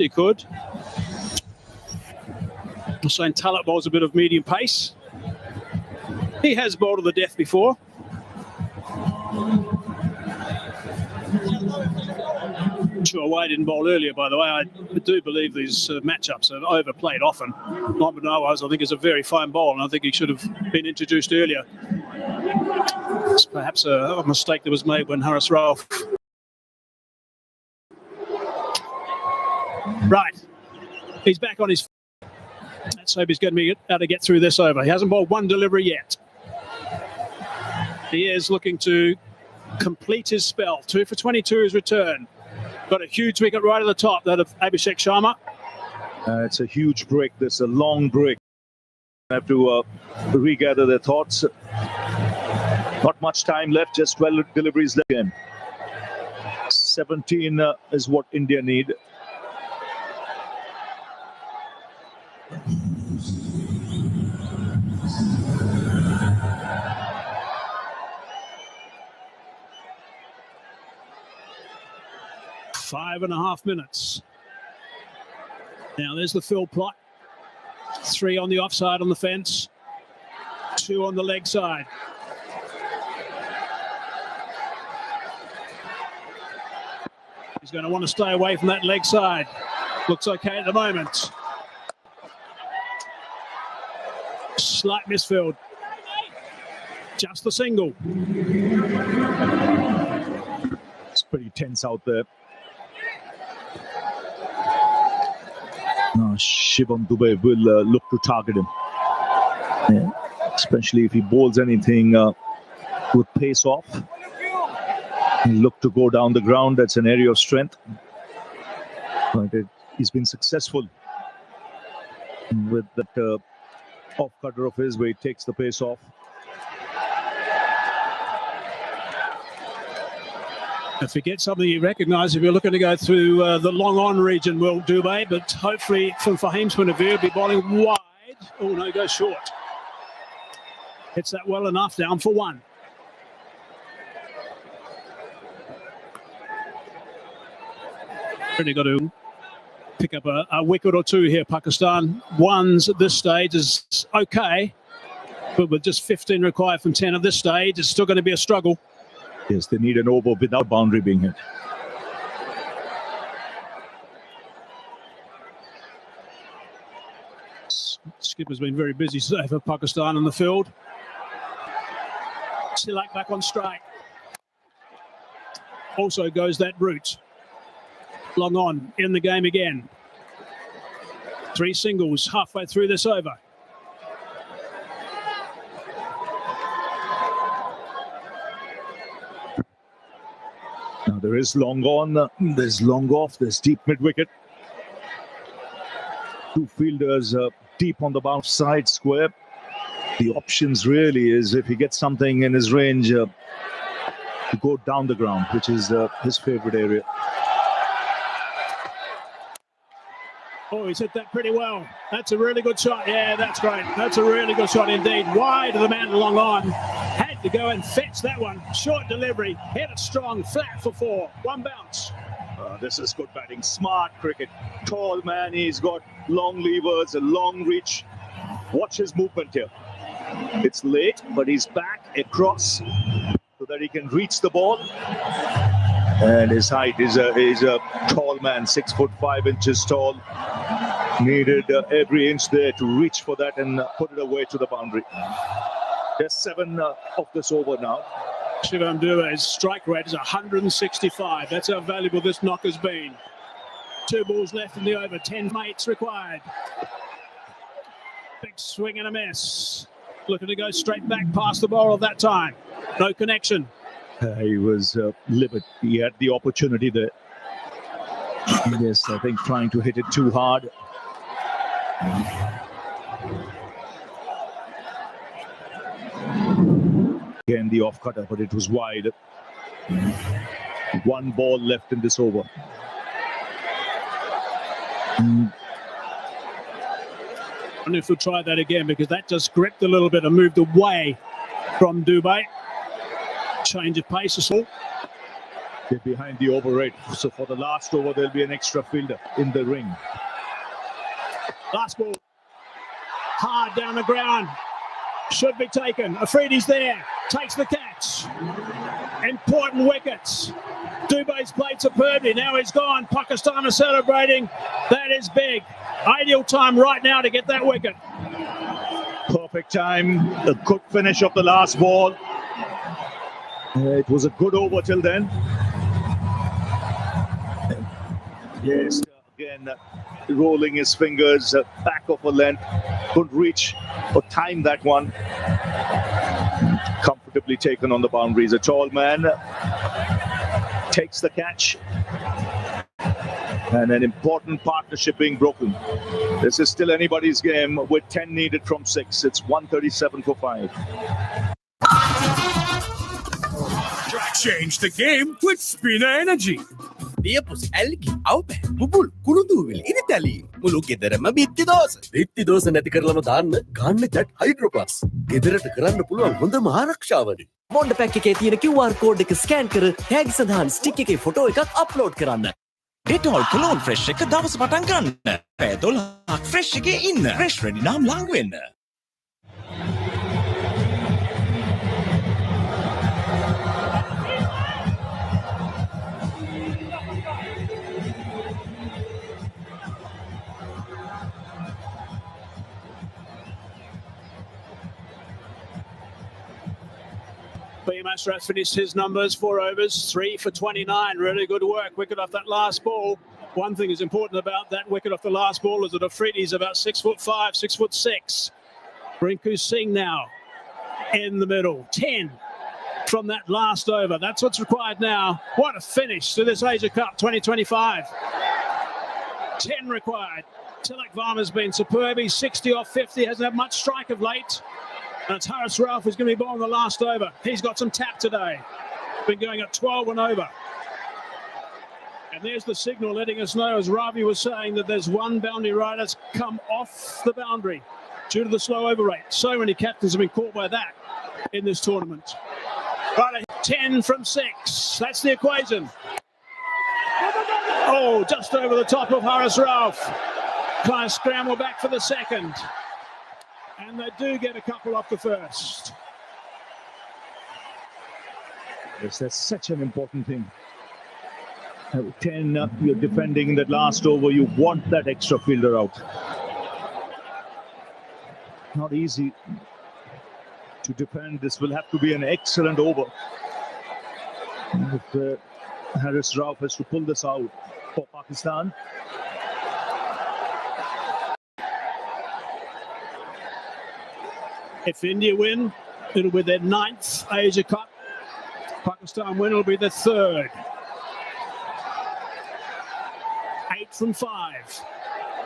Hussain Talat bowls a bit of medium pace. He has bowled to the death before. Sure, Wade didn't bowl earlier, by the way. I do believe these matchups are overplayed often. Mohammad Nawaz, I think, is a very fine bowler, and I think he should have been introduced earlier. It's perhaps a mistake that was made when Haris Ralph. Right. He's back on his feet. Let's hope he's going to be able to get through this over. He hasn't bowled 1 delivery yet. He is looking to complete his spell. 2 for 22 his return. Got a huge wicket right at the top, that of Abhishek Sharma. It's a huge break. This is a long break. Have to regather their thoughts. Not much time left, just 12 deliveries left again. 17 is what India need. 5.5 minutes. Now there's the fill plot. 3 on the offside on the fence. 2 on the leg side. He's going to want to stay away from that leg side. Looks okay at the moment. Slight misfield. Just the single. It's pretty tense out there. Now Shivam Dubey will look to target him. Yeah. Especially if he bowls anything with pace off. He'll look to go down the ground. That's an area of strength. But he's been successful with that off cutter of his where he takes the pace off. If you get something you recognise, if you're looking to go through the long on region, Will Dubey, but hopefully from Fahim's point of view, be bowling wide. Oh no, go short. Hits that well enough, down for 1. Really got to pick up a wicket or 2 here, Pakistan. 1s at this stage is okay, but with just 15 required from 10 at this stage, it's still going to be a struggle. Yes, they need an over without boundary being hit. Skipper's been very busy today for Pakistan in the field. Silak back on strike. Also goes that route. Long on in the game again. 3 singles halfway through this over. Now there is long on, there's long off, there's deep mid wicket. 2 fielders deep on the bounce side square. The options really is if he gets something in his range to go down the ground, which is his favourite area. Oh, he's hit that pretty well. That's a really good shot. Yeah, that's great. That's a really good shot indeed. Wide of the man long on. Had to go and fetch that one. Short delivery. Hit it strong. Flat for 4. 1 bounce. This is good batting. Smart cricket. Tall man. He's got long levers, a long reach. Watch his movement here. It's late, but he's back across so that he can reach the ball. And his height is a tall man, 6'5" tall. Needed every inch there to reach for that and put it away to the boundary. Just 7 of this over now. Shivam Dubey's strike rate is 165. That's how valuable this knock has been. 2 balls left in the over. 10 mates required. Big swing and a miss. Looking to go straight back past the bowler that time. No connection. He was livid. He had the opportunity there. Yes, I think trying to hit it too hard. Again, the off cutter, but it was wide. 1 ball left in this over. I wonder if we'll try that again because that just gripped a little bit and moved away from Dubey. Change of pace as well. They're behind the over rate. So for the last over, there'll be an extra fielder in the ring. Last ball. Hard down the ground. Should be taken. Afridi's there. Takes the catch. Important wickets. Dubey's played superbly. Now he's gone. Pakistan are celebrating. That is big. Ideal time right now to get that wicket. Perfect time. A good finish of the last ball. It was a good over till then. Yes, again, rolling his fingers back of a length. Couldn't reach or time that one. Comfortably taken on the boundaries. A tall man takes the catch. And an important partnership being broken. This is still anybody's game with 10 needed from 6. It's 137 for 5. Change the game with Spinner Energy. Diapos, algae, aupe, bubul, kuluduvil, iritali. Mulu gederama bitti dosa. Bitti dosa නැති කරලම දාන්න ගන්න ජැට් hydro plus. ගෙදරට කරන්න පුළුවන් හොඳම ආරක්ෂාවනේ. Bond pack එකේ තියෙන QR code එක ස්කෑන් කර ටැග් සඳහන් ස්ටික් එකේ ෆොටෝ එකක් අප්ලෝඩ් කරන්න. ඩෙටෝල් කලෝන් ෆ්‍රෙෂ් එක දවස පටන් ගන්න. පැය 12ක් ෆ්‍රෙෂ් එකේ ඉන්න. ෆ්‍රෙෂ් රෙඩි නම් ලඟ වෙන්න. Beam Ashraf finished his numbers, 4 overs, 3 for 29. Really good work. Wicket off that last ball. One thing is important about that wicket off the last ball is that Afridi's about 6'5", 6'6". Rinku Singh now in the middle. 10 from that last over. That's what's required now. What a finish to this Asia Cup 2025. 10 required. Tilak Varma's been superb. He's 60 off 50. Hasn't had much strike of late. And it's Haris Rauf who's going to be bowling the last over. He's got some tap today. Been going at 12 and over. And there's the signal letting us know, as Ravi was saying, that there's one boundary right that's come off the boundary due to the slow over rate. So many captains have been caught by that in this tournament. Right, 10 from 6. That's the equation. Oh, just over the top of Haris Rauf. Trying to scramble back for the second. And they do get a couple off the first. Yes, that's such an important thing. 10, you're defending in that last over. You want that extra fielder out. Not easy to defend. This will have to be an excellent over. If Haris Rauf has to pull this out for Pakistan. If India win, it'll be their 9th Asia Cup. Pakistan win, it'll be their 3rd. 8 from 5.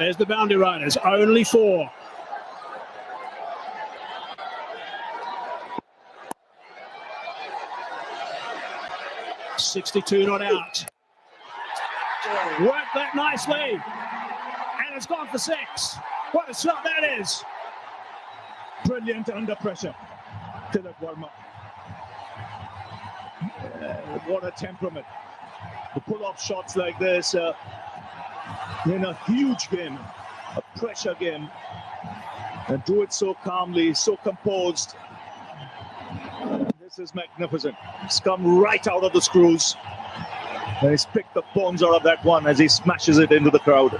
There's the boundary riders, only 4. .62 not out. Worked that nicely. And it's gone for 6. What a shot that is. Brilliant under pressure. Tilak Varma. What a temperament. To pull off shots like this in a huge game, a pressure game, and do it so calmly, so composed. This is magnificent. It's come right out of the screws. And he's picked the bones out of that one as he smashes it into the crowd.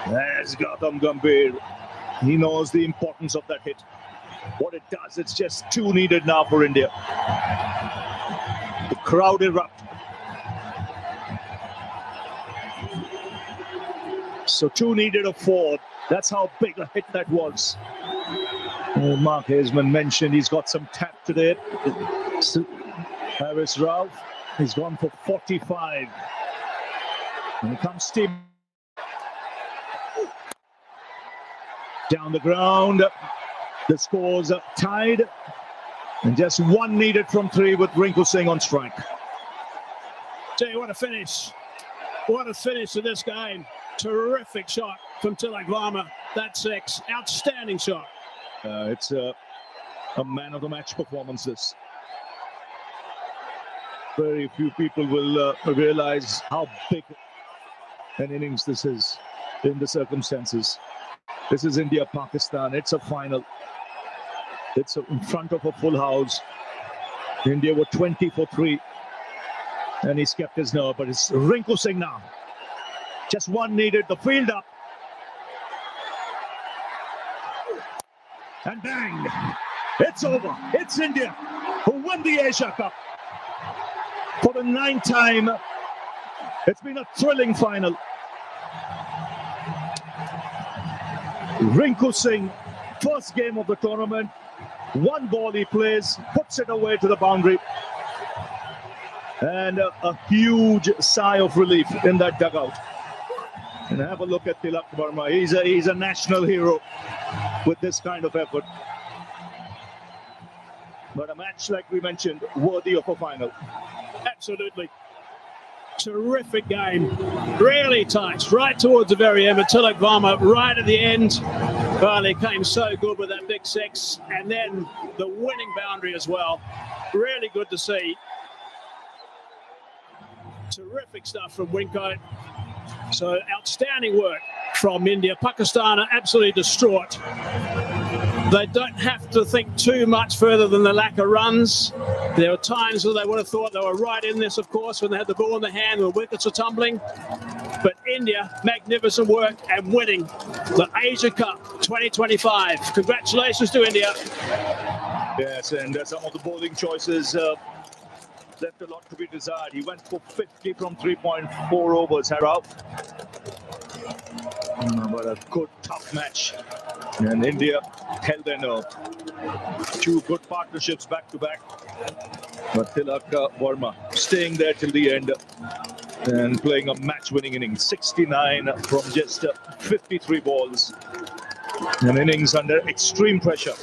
There's Gautam Gambhir. He knows the importance of that hit. What it does, it's just 2 needed now for India. The crowd erupt. So 2 needed of 4. That's how big a hit that was. Mark Haseman mentioned he's got some tap today. Haris Rauf, he's gone for 45. And he comes steam down the ground. The scores are tied. And just 1 needed from 3 with Rinku Singh on strike. Tell you what a finish. What a finish to this game. Terrific shot from Tilak Varma. That's 6. Outstanding shot. It's a man of the match performance. This. Very few people will realize how big an innings this is in the circumstances. This is India-Pakistan. It's a final. It's in front of a full house. India were 20 for 3. And he's kept his nerve, but it's Rinku Singh now. Just 1 needed, the field up. And bang! It's over. It's India who won the Asia Cup. For the 9th time, it's been a thrilling final. Rinku Singh, first game of the tournament. 1 ball he plays, puts it away to the boundary. And a huge sigh of relief in that dugout. And have a look at Tilak Varma. He's a national hero with this kind of effort. But a match, like we mentioned, worthy of a final. Absolutely. Terrific game. Really tight. Right towards the very end. But Tilak Varma right at the end. Well, he came so good with that big 6. And then the winning boundary as well. Really good to see. Terrific stuff from Winko. So outstanding work from India. Pakistan are absolutely distraught. They don't have to think too much further than the lack of runs. There were times where they would have thought they were right in this, of course, when they had the ball in the hand, when wickets were tumbling. But India, magnificent work and winning the Asia Cup 2025. Congratulations to India. Yes, and some of the bowling choices left a lot to be desired. He went for 50 from 3.4 overs, Harrao. But a good, tough match. And India held their nerve. Two good partnerships back to back. But Tilak Verma staying there till the end and playing a match-winning innings. 69 from just 53 balls. An innings under extreme pressure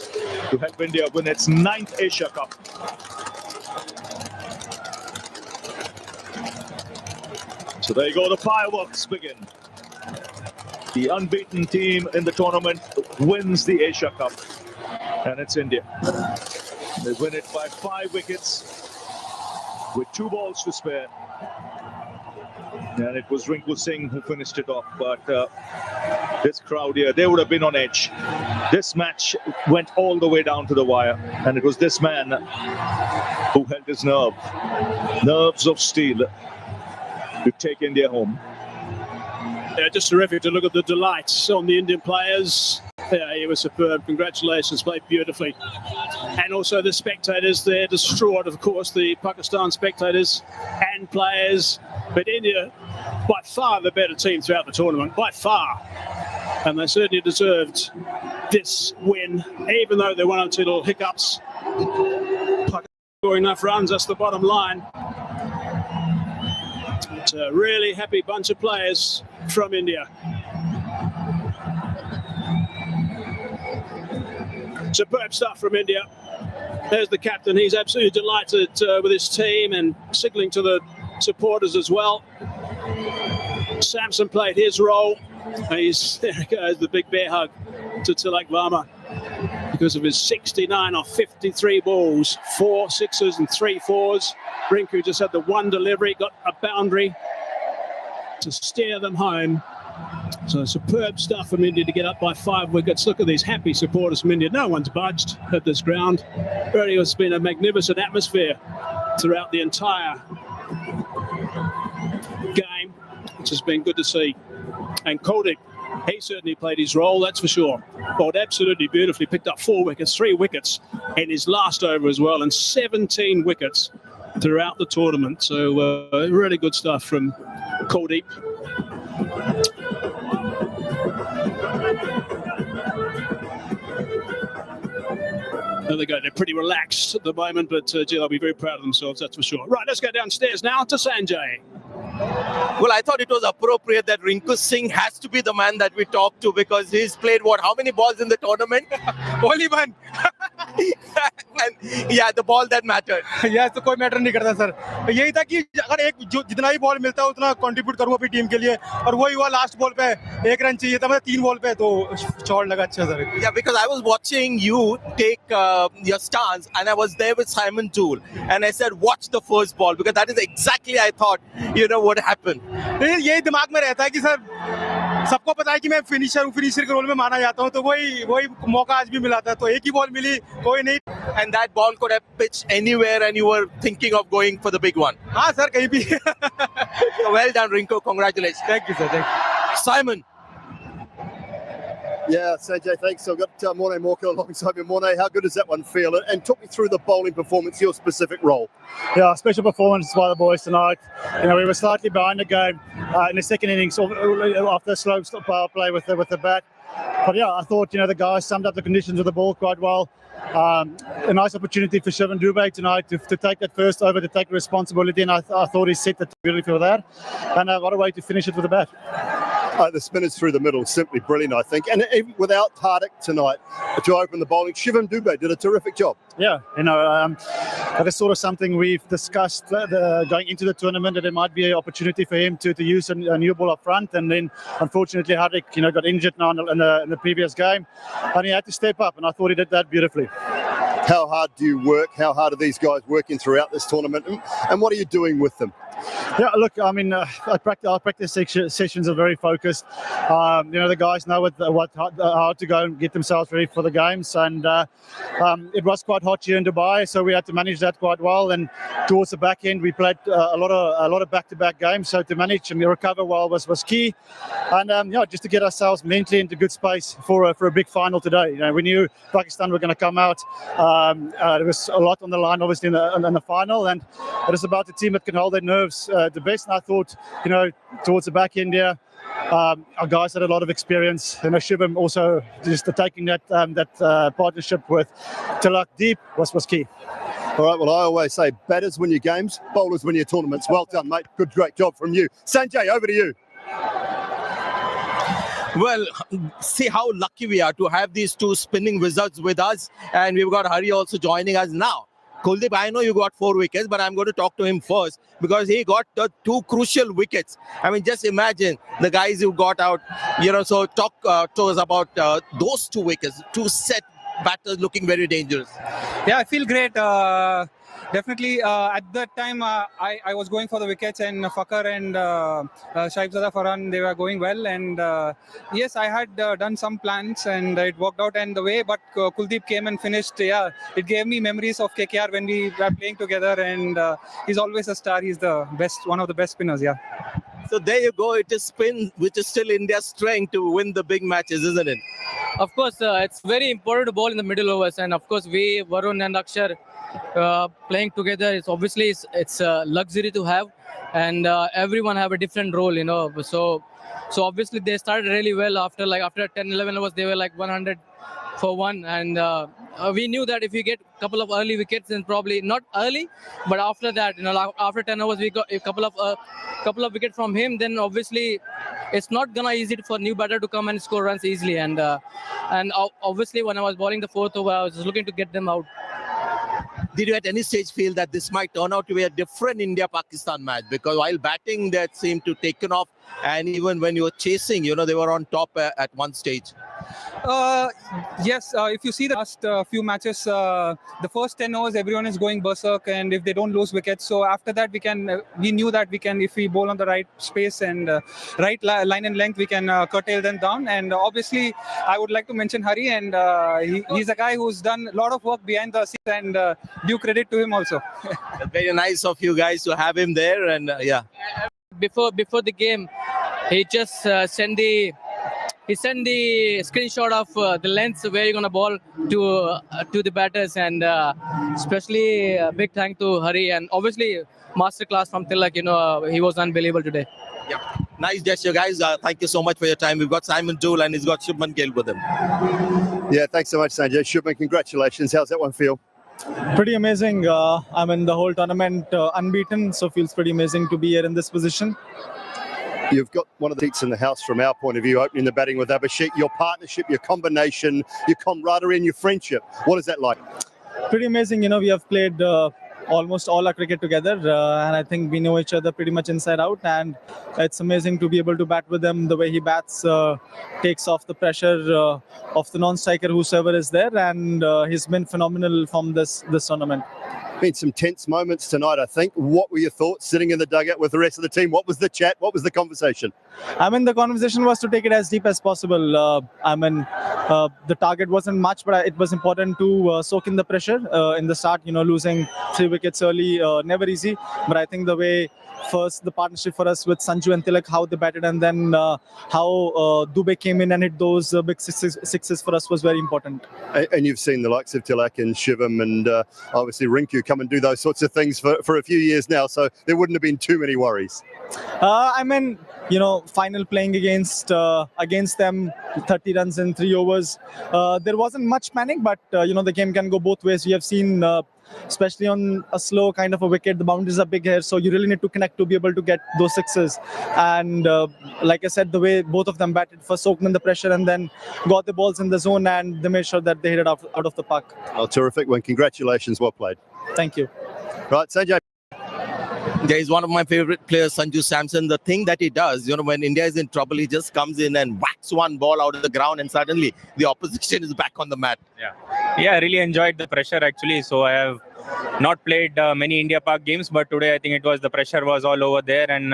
to help India win its 9th Asia Cup. So there you go, the fireworks begin. The unbeaten team in the tournament wins the Asia Cup, and it's India. They win it by 5 wickets with 2 balls to spare. And it was Rinku Singh who finished it off, but this crowd here, they would have been on edge. This match went all the way down to the wire, and it was this man who held his nerves of steel to take India home. Yeah, just terrific to look at the delights on the Indian players. Yeah, he was superb. Congratulations, played beautifully. And also the spectators, they're distraught, of course, the Pakistan spectators and players. But India, by far the better team throughout the tournament, by far. And they certainly deserved this win, even though there were 1 or 2 little hiccups. Pakistan scoring enough runs, that's the bottom line. It's a really happy bunch of players from India. Superb stuff from India. There's the captain. He's absolutely delighted with his team and signalling to the supporters as well. Samson played his role. There he goes, the big bear hug to Tilak Verma because of his 69 off 53 balls, 4 sixes and 3 fours. Rinku just had the 1 delivery, got a boundary to steer them home. So superb stuff from India to get up by 5 wickets. Look at these happy supporters from India. No one's budged at this ground. Really, it's been a magnificent atmosphere throughout the entire game, which has been good to see. And Kuldeep, he certainly played his role, that's for sure. Bowled absolutely beautifully, picked up 4 wickets, 3 wickets in his last over as well, and 17 wickets throughout the tournament. So really good stuff from Kuldeep. There they go. They're pretty relaxed at the moment, but they'll be very proud of themselves, that's for sure. Right, let's go downstairs now to Sanjay. Well, I thought it was appropriate that Rinku Singh has to be the man that we talk to because he's played how many balls in the tournament? Only 1. And yeah, the ball that mattered. Yes, तो कोई matter नहीं करता sir. यही था कि अगर एक जितना ही बॉल मिलता है उतना कंट्रीब्यूट करूँ अपनी टीम के लिए और वही हुआ लास्ट बॉल पे 1 रन चाहिए था मैं 3 बॉल पे तो शॉट लगा अच्छा sir. Yeah, because I was watching you take your stance and I was there with Simon Toole and I said watch the first ball because that is exactly I thought would happen. यही दिमाग में रहता है कि sir सबको पता है कि मैं फिनिशर के रोल में माना जाता हूँ तो वही मौका आज भी मिला था तो एक ही बॉल मिली कोई नहीं. And that ball could have pitched anywhere and you were thinking of going for the big one. हाँ सर कहीं भी. So well done Rinku, congratulations. Thank you sir. Thank you. Simon. Yeah, Sanjay, thanks. I've got Morne Morko alongside me. Morne, how good does that one feel? And talk me through the bowling performance, your specific role. Yeah, special performance by the boys tonight. We were slightly behind the game in the second innings after a slow power play with the bat. But yeah, I thought, the guys summed up the conditions of the ball quite well. A nice opportunity for Shivan Dubey tonight to take that first over, to take responsibility, and I thought he set the beautifully for that. And what a way to finish it with the bat. The spinners through the middle, simply brilliant, I think. And even without Hardik tonight to open the bowling, Shivan Dubey did a terrific job. yeah, that is sort of something we've discussed going into the tournament, that there might be an opportunity for him to use a new ball up front. And then, unfortunately, Hardik, got injured now in the previous game, and he had to step up. And I thought he did that beautifully. How hard do you work? How hard are these guys working throughout this tournament? And what are you doing with them? Yeah, look, I mean, our practice sessions are very focused. The guys know how to go and get themselves ready for the games, and it was quite hot here in Dubai, so we had to manage that quite well. And towards the back end, we played a lot of back-to-back games, so to manage and recover well was key. And just to get ourselves mentally into good space for a big final today. We knew Pakistan were going to come out. There was a lot on the line, obviously, in the final, and it is about the team that can hold their nerves the best. And I thought, towards the back end here, our guys had a lot of experience. Shivam also just taking that partnership with Tilak deep was key. All right, well, I always say batters win your games, bowlers win your tournaments. Well done, mate. Great job from you. Sanjay, over to you. Well, see how lucky we are to have these two spinning wizards with us, and we've got Hari also joining us now. Kuldeep, I know you got 4 wickets, but I'm going to talk to him first because he got the 2 crucial wickets. I mean, just imagine the guys who got out, so talk to us about those 2 wickets, 2 set batters looking very dangerous. Yeah, I feel great. Definitely, at that time, I was going for the wickets, and Fakar and Shaibzada Farhan, they were going well. And yes, I had done some plans, and it worked out and the way. But Kuldeep came and finished. Yeah, it gave me memories of KKR when we were playing together. And he's always a star. He's the best, one of the best spinners. Yeah. So there you go. It is spin, which is still India's strength to win the big matches, isn't it? Of course, it's very important to bowl in the middle overs, and of course, we, Varun and Akshar, playing together. It's a luxury to have, and everyone have a different role, So obviously they started really well after 10-11 overs. They were like 100 for 1, and we knew that if we get a couple of early wickets, then probably not early, but after that, after 10 overs, we got a couple of wickets from him. Then obviously, it's not gonna easy for new batter to come and score runs easily. And obviously, when I was bowling the 4th over, I was just looking to get them out. Did you at any stage feel that this might turn out to be a different India-Pakistan match? Because while batting, that seemed to taken off, and even when you were chasing, they were on top at one stage. Yes, if you see the last few matches, the first 10 overs, everyone is going berserk, and if they don't lose wickets, so after that we knew that we can, if we bowl on the right space and right line and length, we can curtail them down. And obviously, I would like to mention Hari, and he's a guy who's done a lot of work behind the scenes, and due credit to him also. Very nice of you guys to have him there, and yeah. Before the game, he just sent the screenshot of the lengths where you're gonna ball to the batters, and especially big thank to Hari, and obviously masterclass from Tilak. He was unbelievable today. Yeah, nice gesture, guys. Thank you so much for your time. We've got Simon Toole, and he's got Shubman Gill with him. Yeah, thanks so much, Sanjay. Shubman, congratulations. How's that one feel? Pretty amazing. I'm in the whole tournament unbeaten, so feels pretty amazing to be here in this position. You've got one of the seats in the house from our point of view, opening the batting with Abhishek. Your partnership, your combination, your camaraderie and your friendship. What is that like? Pretty amazing. We have played almost all our cricket together, and I think we know each other pretty much inside out, and it's amazing to be able to bat with him. The way he bats takes off the pressure of the non-striker, whosoever is there, and he's been phenomenal from this tournament. Been some tense moments tonight, I think. What were your thoughts sitting in the dugout with the rest of the team? What was the chat? What was the conversation? The conversation was to take it as deep as possible. The target wasn't much, but it was important to soak in the pressure in the start. Losing 3 wickets early, never easy. But I think the way first the partnership for us with Sanju and Tilak, how they batted, and then how Dubey came in and hit those big sixes for us was very important. And you've seen the likes of Tilak and Shivam and obviously Rinku come and do those sorts of things for a few years now, so there wouldn't have been too many worries. Final playing against them, 30 runs in 3 overs. There wasn't much panic, but the game can go both ways. We have seen especially on a slow kind of a wicket. The boundaries are big here, so you really need to connect to be able to get those sixes. And like I said, the way both of them batted, first soaked in the pressure and then got the balls in the zone, and they made sure that they hit it out of the park. Oh, terrific one. Congratulations. Well played. Thank you. Right, Sanjay. There is one of my favorite players, Sanju Samson. The thing that he does, when India is in trouble, he just comes in and whacks one ball out of the ground, and suddenly the opposition is back on the mat. Yeah, I really enjoyed the pressure actually. So I have not played many India Park games, but today I think the pressure was all over there, and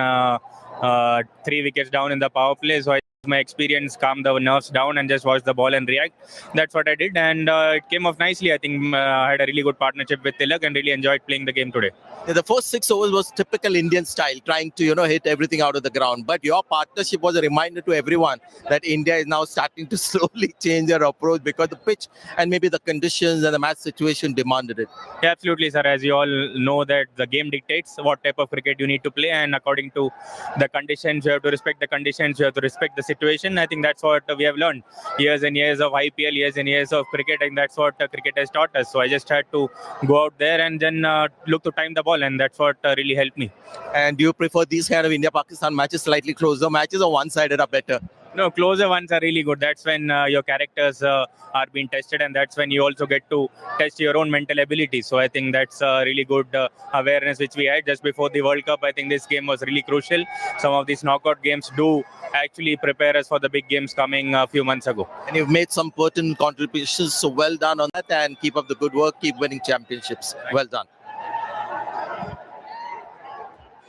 3 wickets down in the power play. So my experience calmed the nerves down and just watch the ball and react. That's what I did, and it came off nicely. I think I had a really good partnership with Tilak and really enjoyed playing the game today. Yeah, the first 6 overs was typical Indian style, trying to hit everything out of the ground. But your partnership was a reminder to everyone that India is now starting to slowly change their approach because the pitch and maybe the conditions and the match situation demanded it. Yeah, absolutely, sir. As you all know, that the game dictates what type of cricket you need to play, and according to the conditions, you have to respect the conditions. You have to respect the situation. I think that's what we have learned. Years and years of IPL, years and years of cricket, and that's what cricket has taught us. So I just had to go out there and then look to time the ball, and that's what really helped me. And do you prefer these kind of India-Pakistan matches, slightly closer matches, or one-sided are better? No, closer ones are really good. That's when your characters are being tested, and that's when you also get to test your own mental ability. So I think that's a really good awareness which we had just before the World Cup. I think this game was really crucial. Some of these knockout games do actually prepare us for the big games coming a few months ago. And you've made some pertinent contributions, so well done on that, and keep up the good work, keep winning championships. Well done.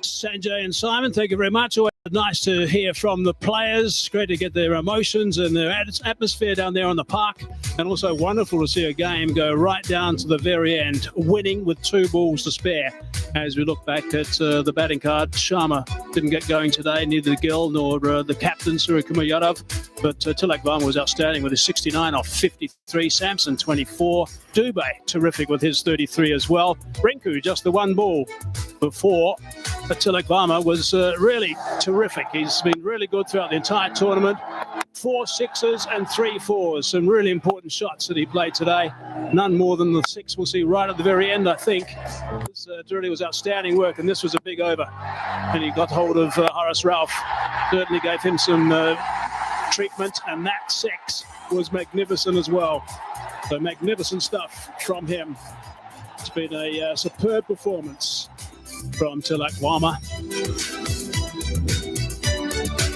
Sanjay and Simon, thank you very much. Always nice to hear from the players. Great to get their emotions and their atmosphere down there on the park. And also wonderful to see a game go right down to the very end, winning with 2 balls to spare. As we look back at the batting card, Sharma didn't get going today, neither Gill nor the captain, Suryakumar Yadav. But Tilak Varma was outstanding with his 69 off 53. Samson, 24. Dubey, terrific with his 33 as well. Rinku, just the 1 ball before. But Tilak Varma was really terrific. He's been really good throughout the entire tournament. 4 sixes and 3 fours. Some really important shots that he played today. None more than the 6 we'll see right at the very end, I think. This really was outstanding work, and this was a big over. And he got hold of Haris Rauf. Certainly gave him some treatment, and that 6 was magnificent as well. So magnificent stuff from him. It's been a superb performance from Tilak Varma.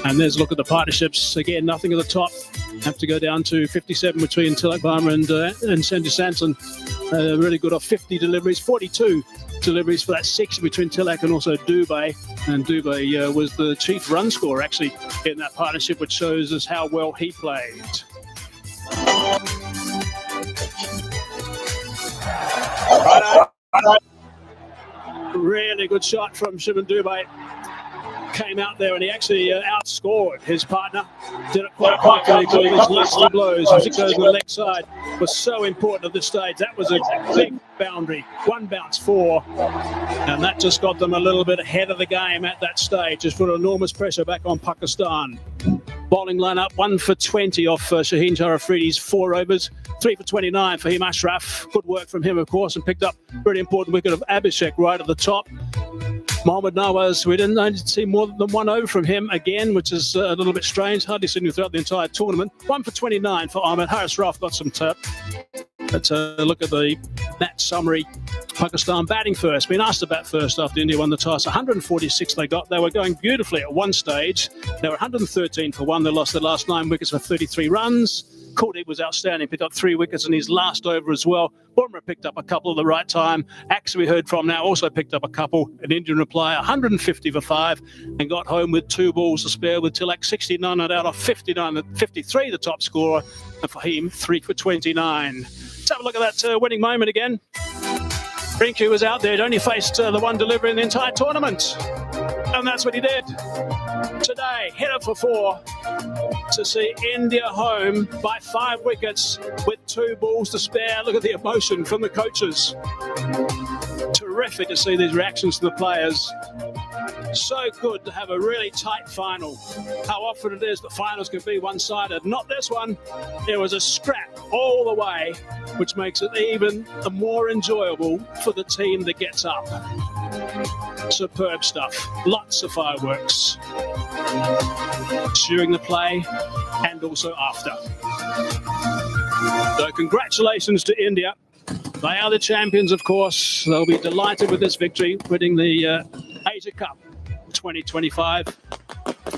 And there's a look at the partnerships. Again, nothing at the top. Have to go down to 57 between Tilak Varma and Sanju Samson. Really good off 50 deliveries, 42 deliveries for that 6 between Tilak and also Dubey. And Dubey was the chief run scorer actually in that partnership, which shows us how well he played. Really good shot from Shivan Dubey. Came out there and he actually outscored his partner. Did it quite quickly. His nasty blows, particularly on the leg side, was so important at this stage. That was a big boundary. 1 bounce 4. And that just got them a little bit ahead of the game at that stage. Just put enormous pressure back on Pakistan. Bowling lineup, 1 for 20 off Shaheen Jarafridi's 4 overs. 3 for 29 for him, Ashraf. Good work from him, of course, and picked up a really important wicket of Abhishek right at the top. Mohammad Nawaz, we didn't see more than 1 over from him again, which is a little bit strange. Hardly seen him throughout the entire tournament. 1 for 29 for Ahmed. Haris Rauf got some tap. Let's look at the match summary. Pakistan batting first. Been asked to bat first after India won the toss. 146 they got. They were going beautifully at one stage. They were 113 for 1. They lost their last 9 wickets for 33 runs. Kuldeep was outstanding, picked up 3 wickets in his last over as well. Bumrah picked up a couple at the right time. Axe, we heard from now, also picked up a couple. An Indian reply, 150 for 5, and got home with 2 balls to spare with Tilak 69 not out of 59, 53 the top scorer, and Fahim 3 for 29. Let's have a look at that winning moment again. Rinku was out there, he'd only faced the 1 delivery in the entire tournament. And that's what he did. Today, hit it for 4 to see India home by 5 wickets with 2 balls to spare. Look at the emotion from the coaches. Terrific to see these reactions to the players. So good to have a really tight final. How often it is that finals can be one-sided. Not this one. It was a scrap all the way, which makes it even more enjoyable for the team that gets up. Superb stuff. Lots of fireworks during the play and also after. So congratulations to India. They are the champions, of course. They'll be delighted with this victory, winning the Asia Cup 2025.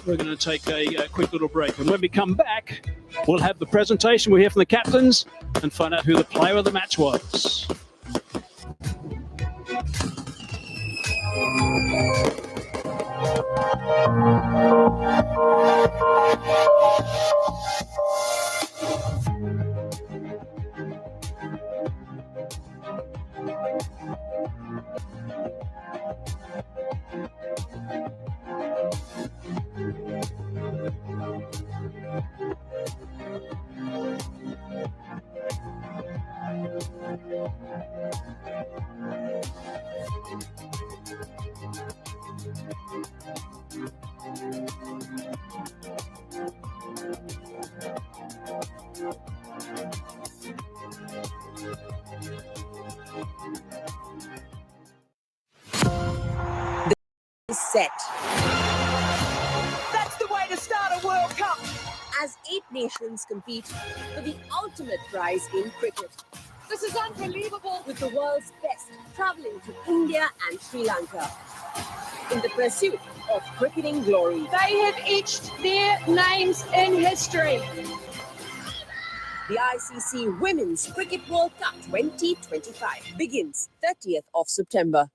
We're going to take a quick little break. And when we come back, we'll have the presentation. We'll hear from the captains and find out who the player of the match was. Set. That's the way to start a World Cup, as 8 nations compete for the ultimate prize in cricket. This is unbelievable, with the world's best travelling to India and Sri Lanka in the pursuit of cricketing glory. They have etched their names in history. The ICC Women's Cricket World Cup 2025 begins 30th of September.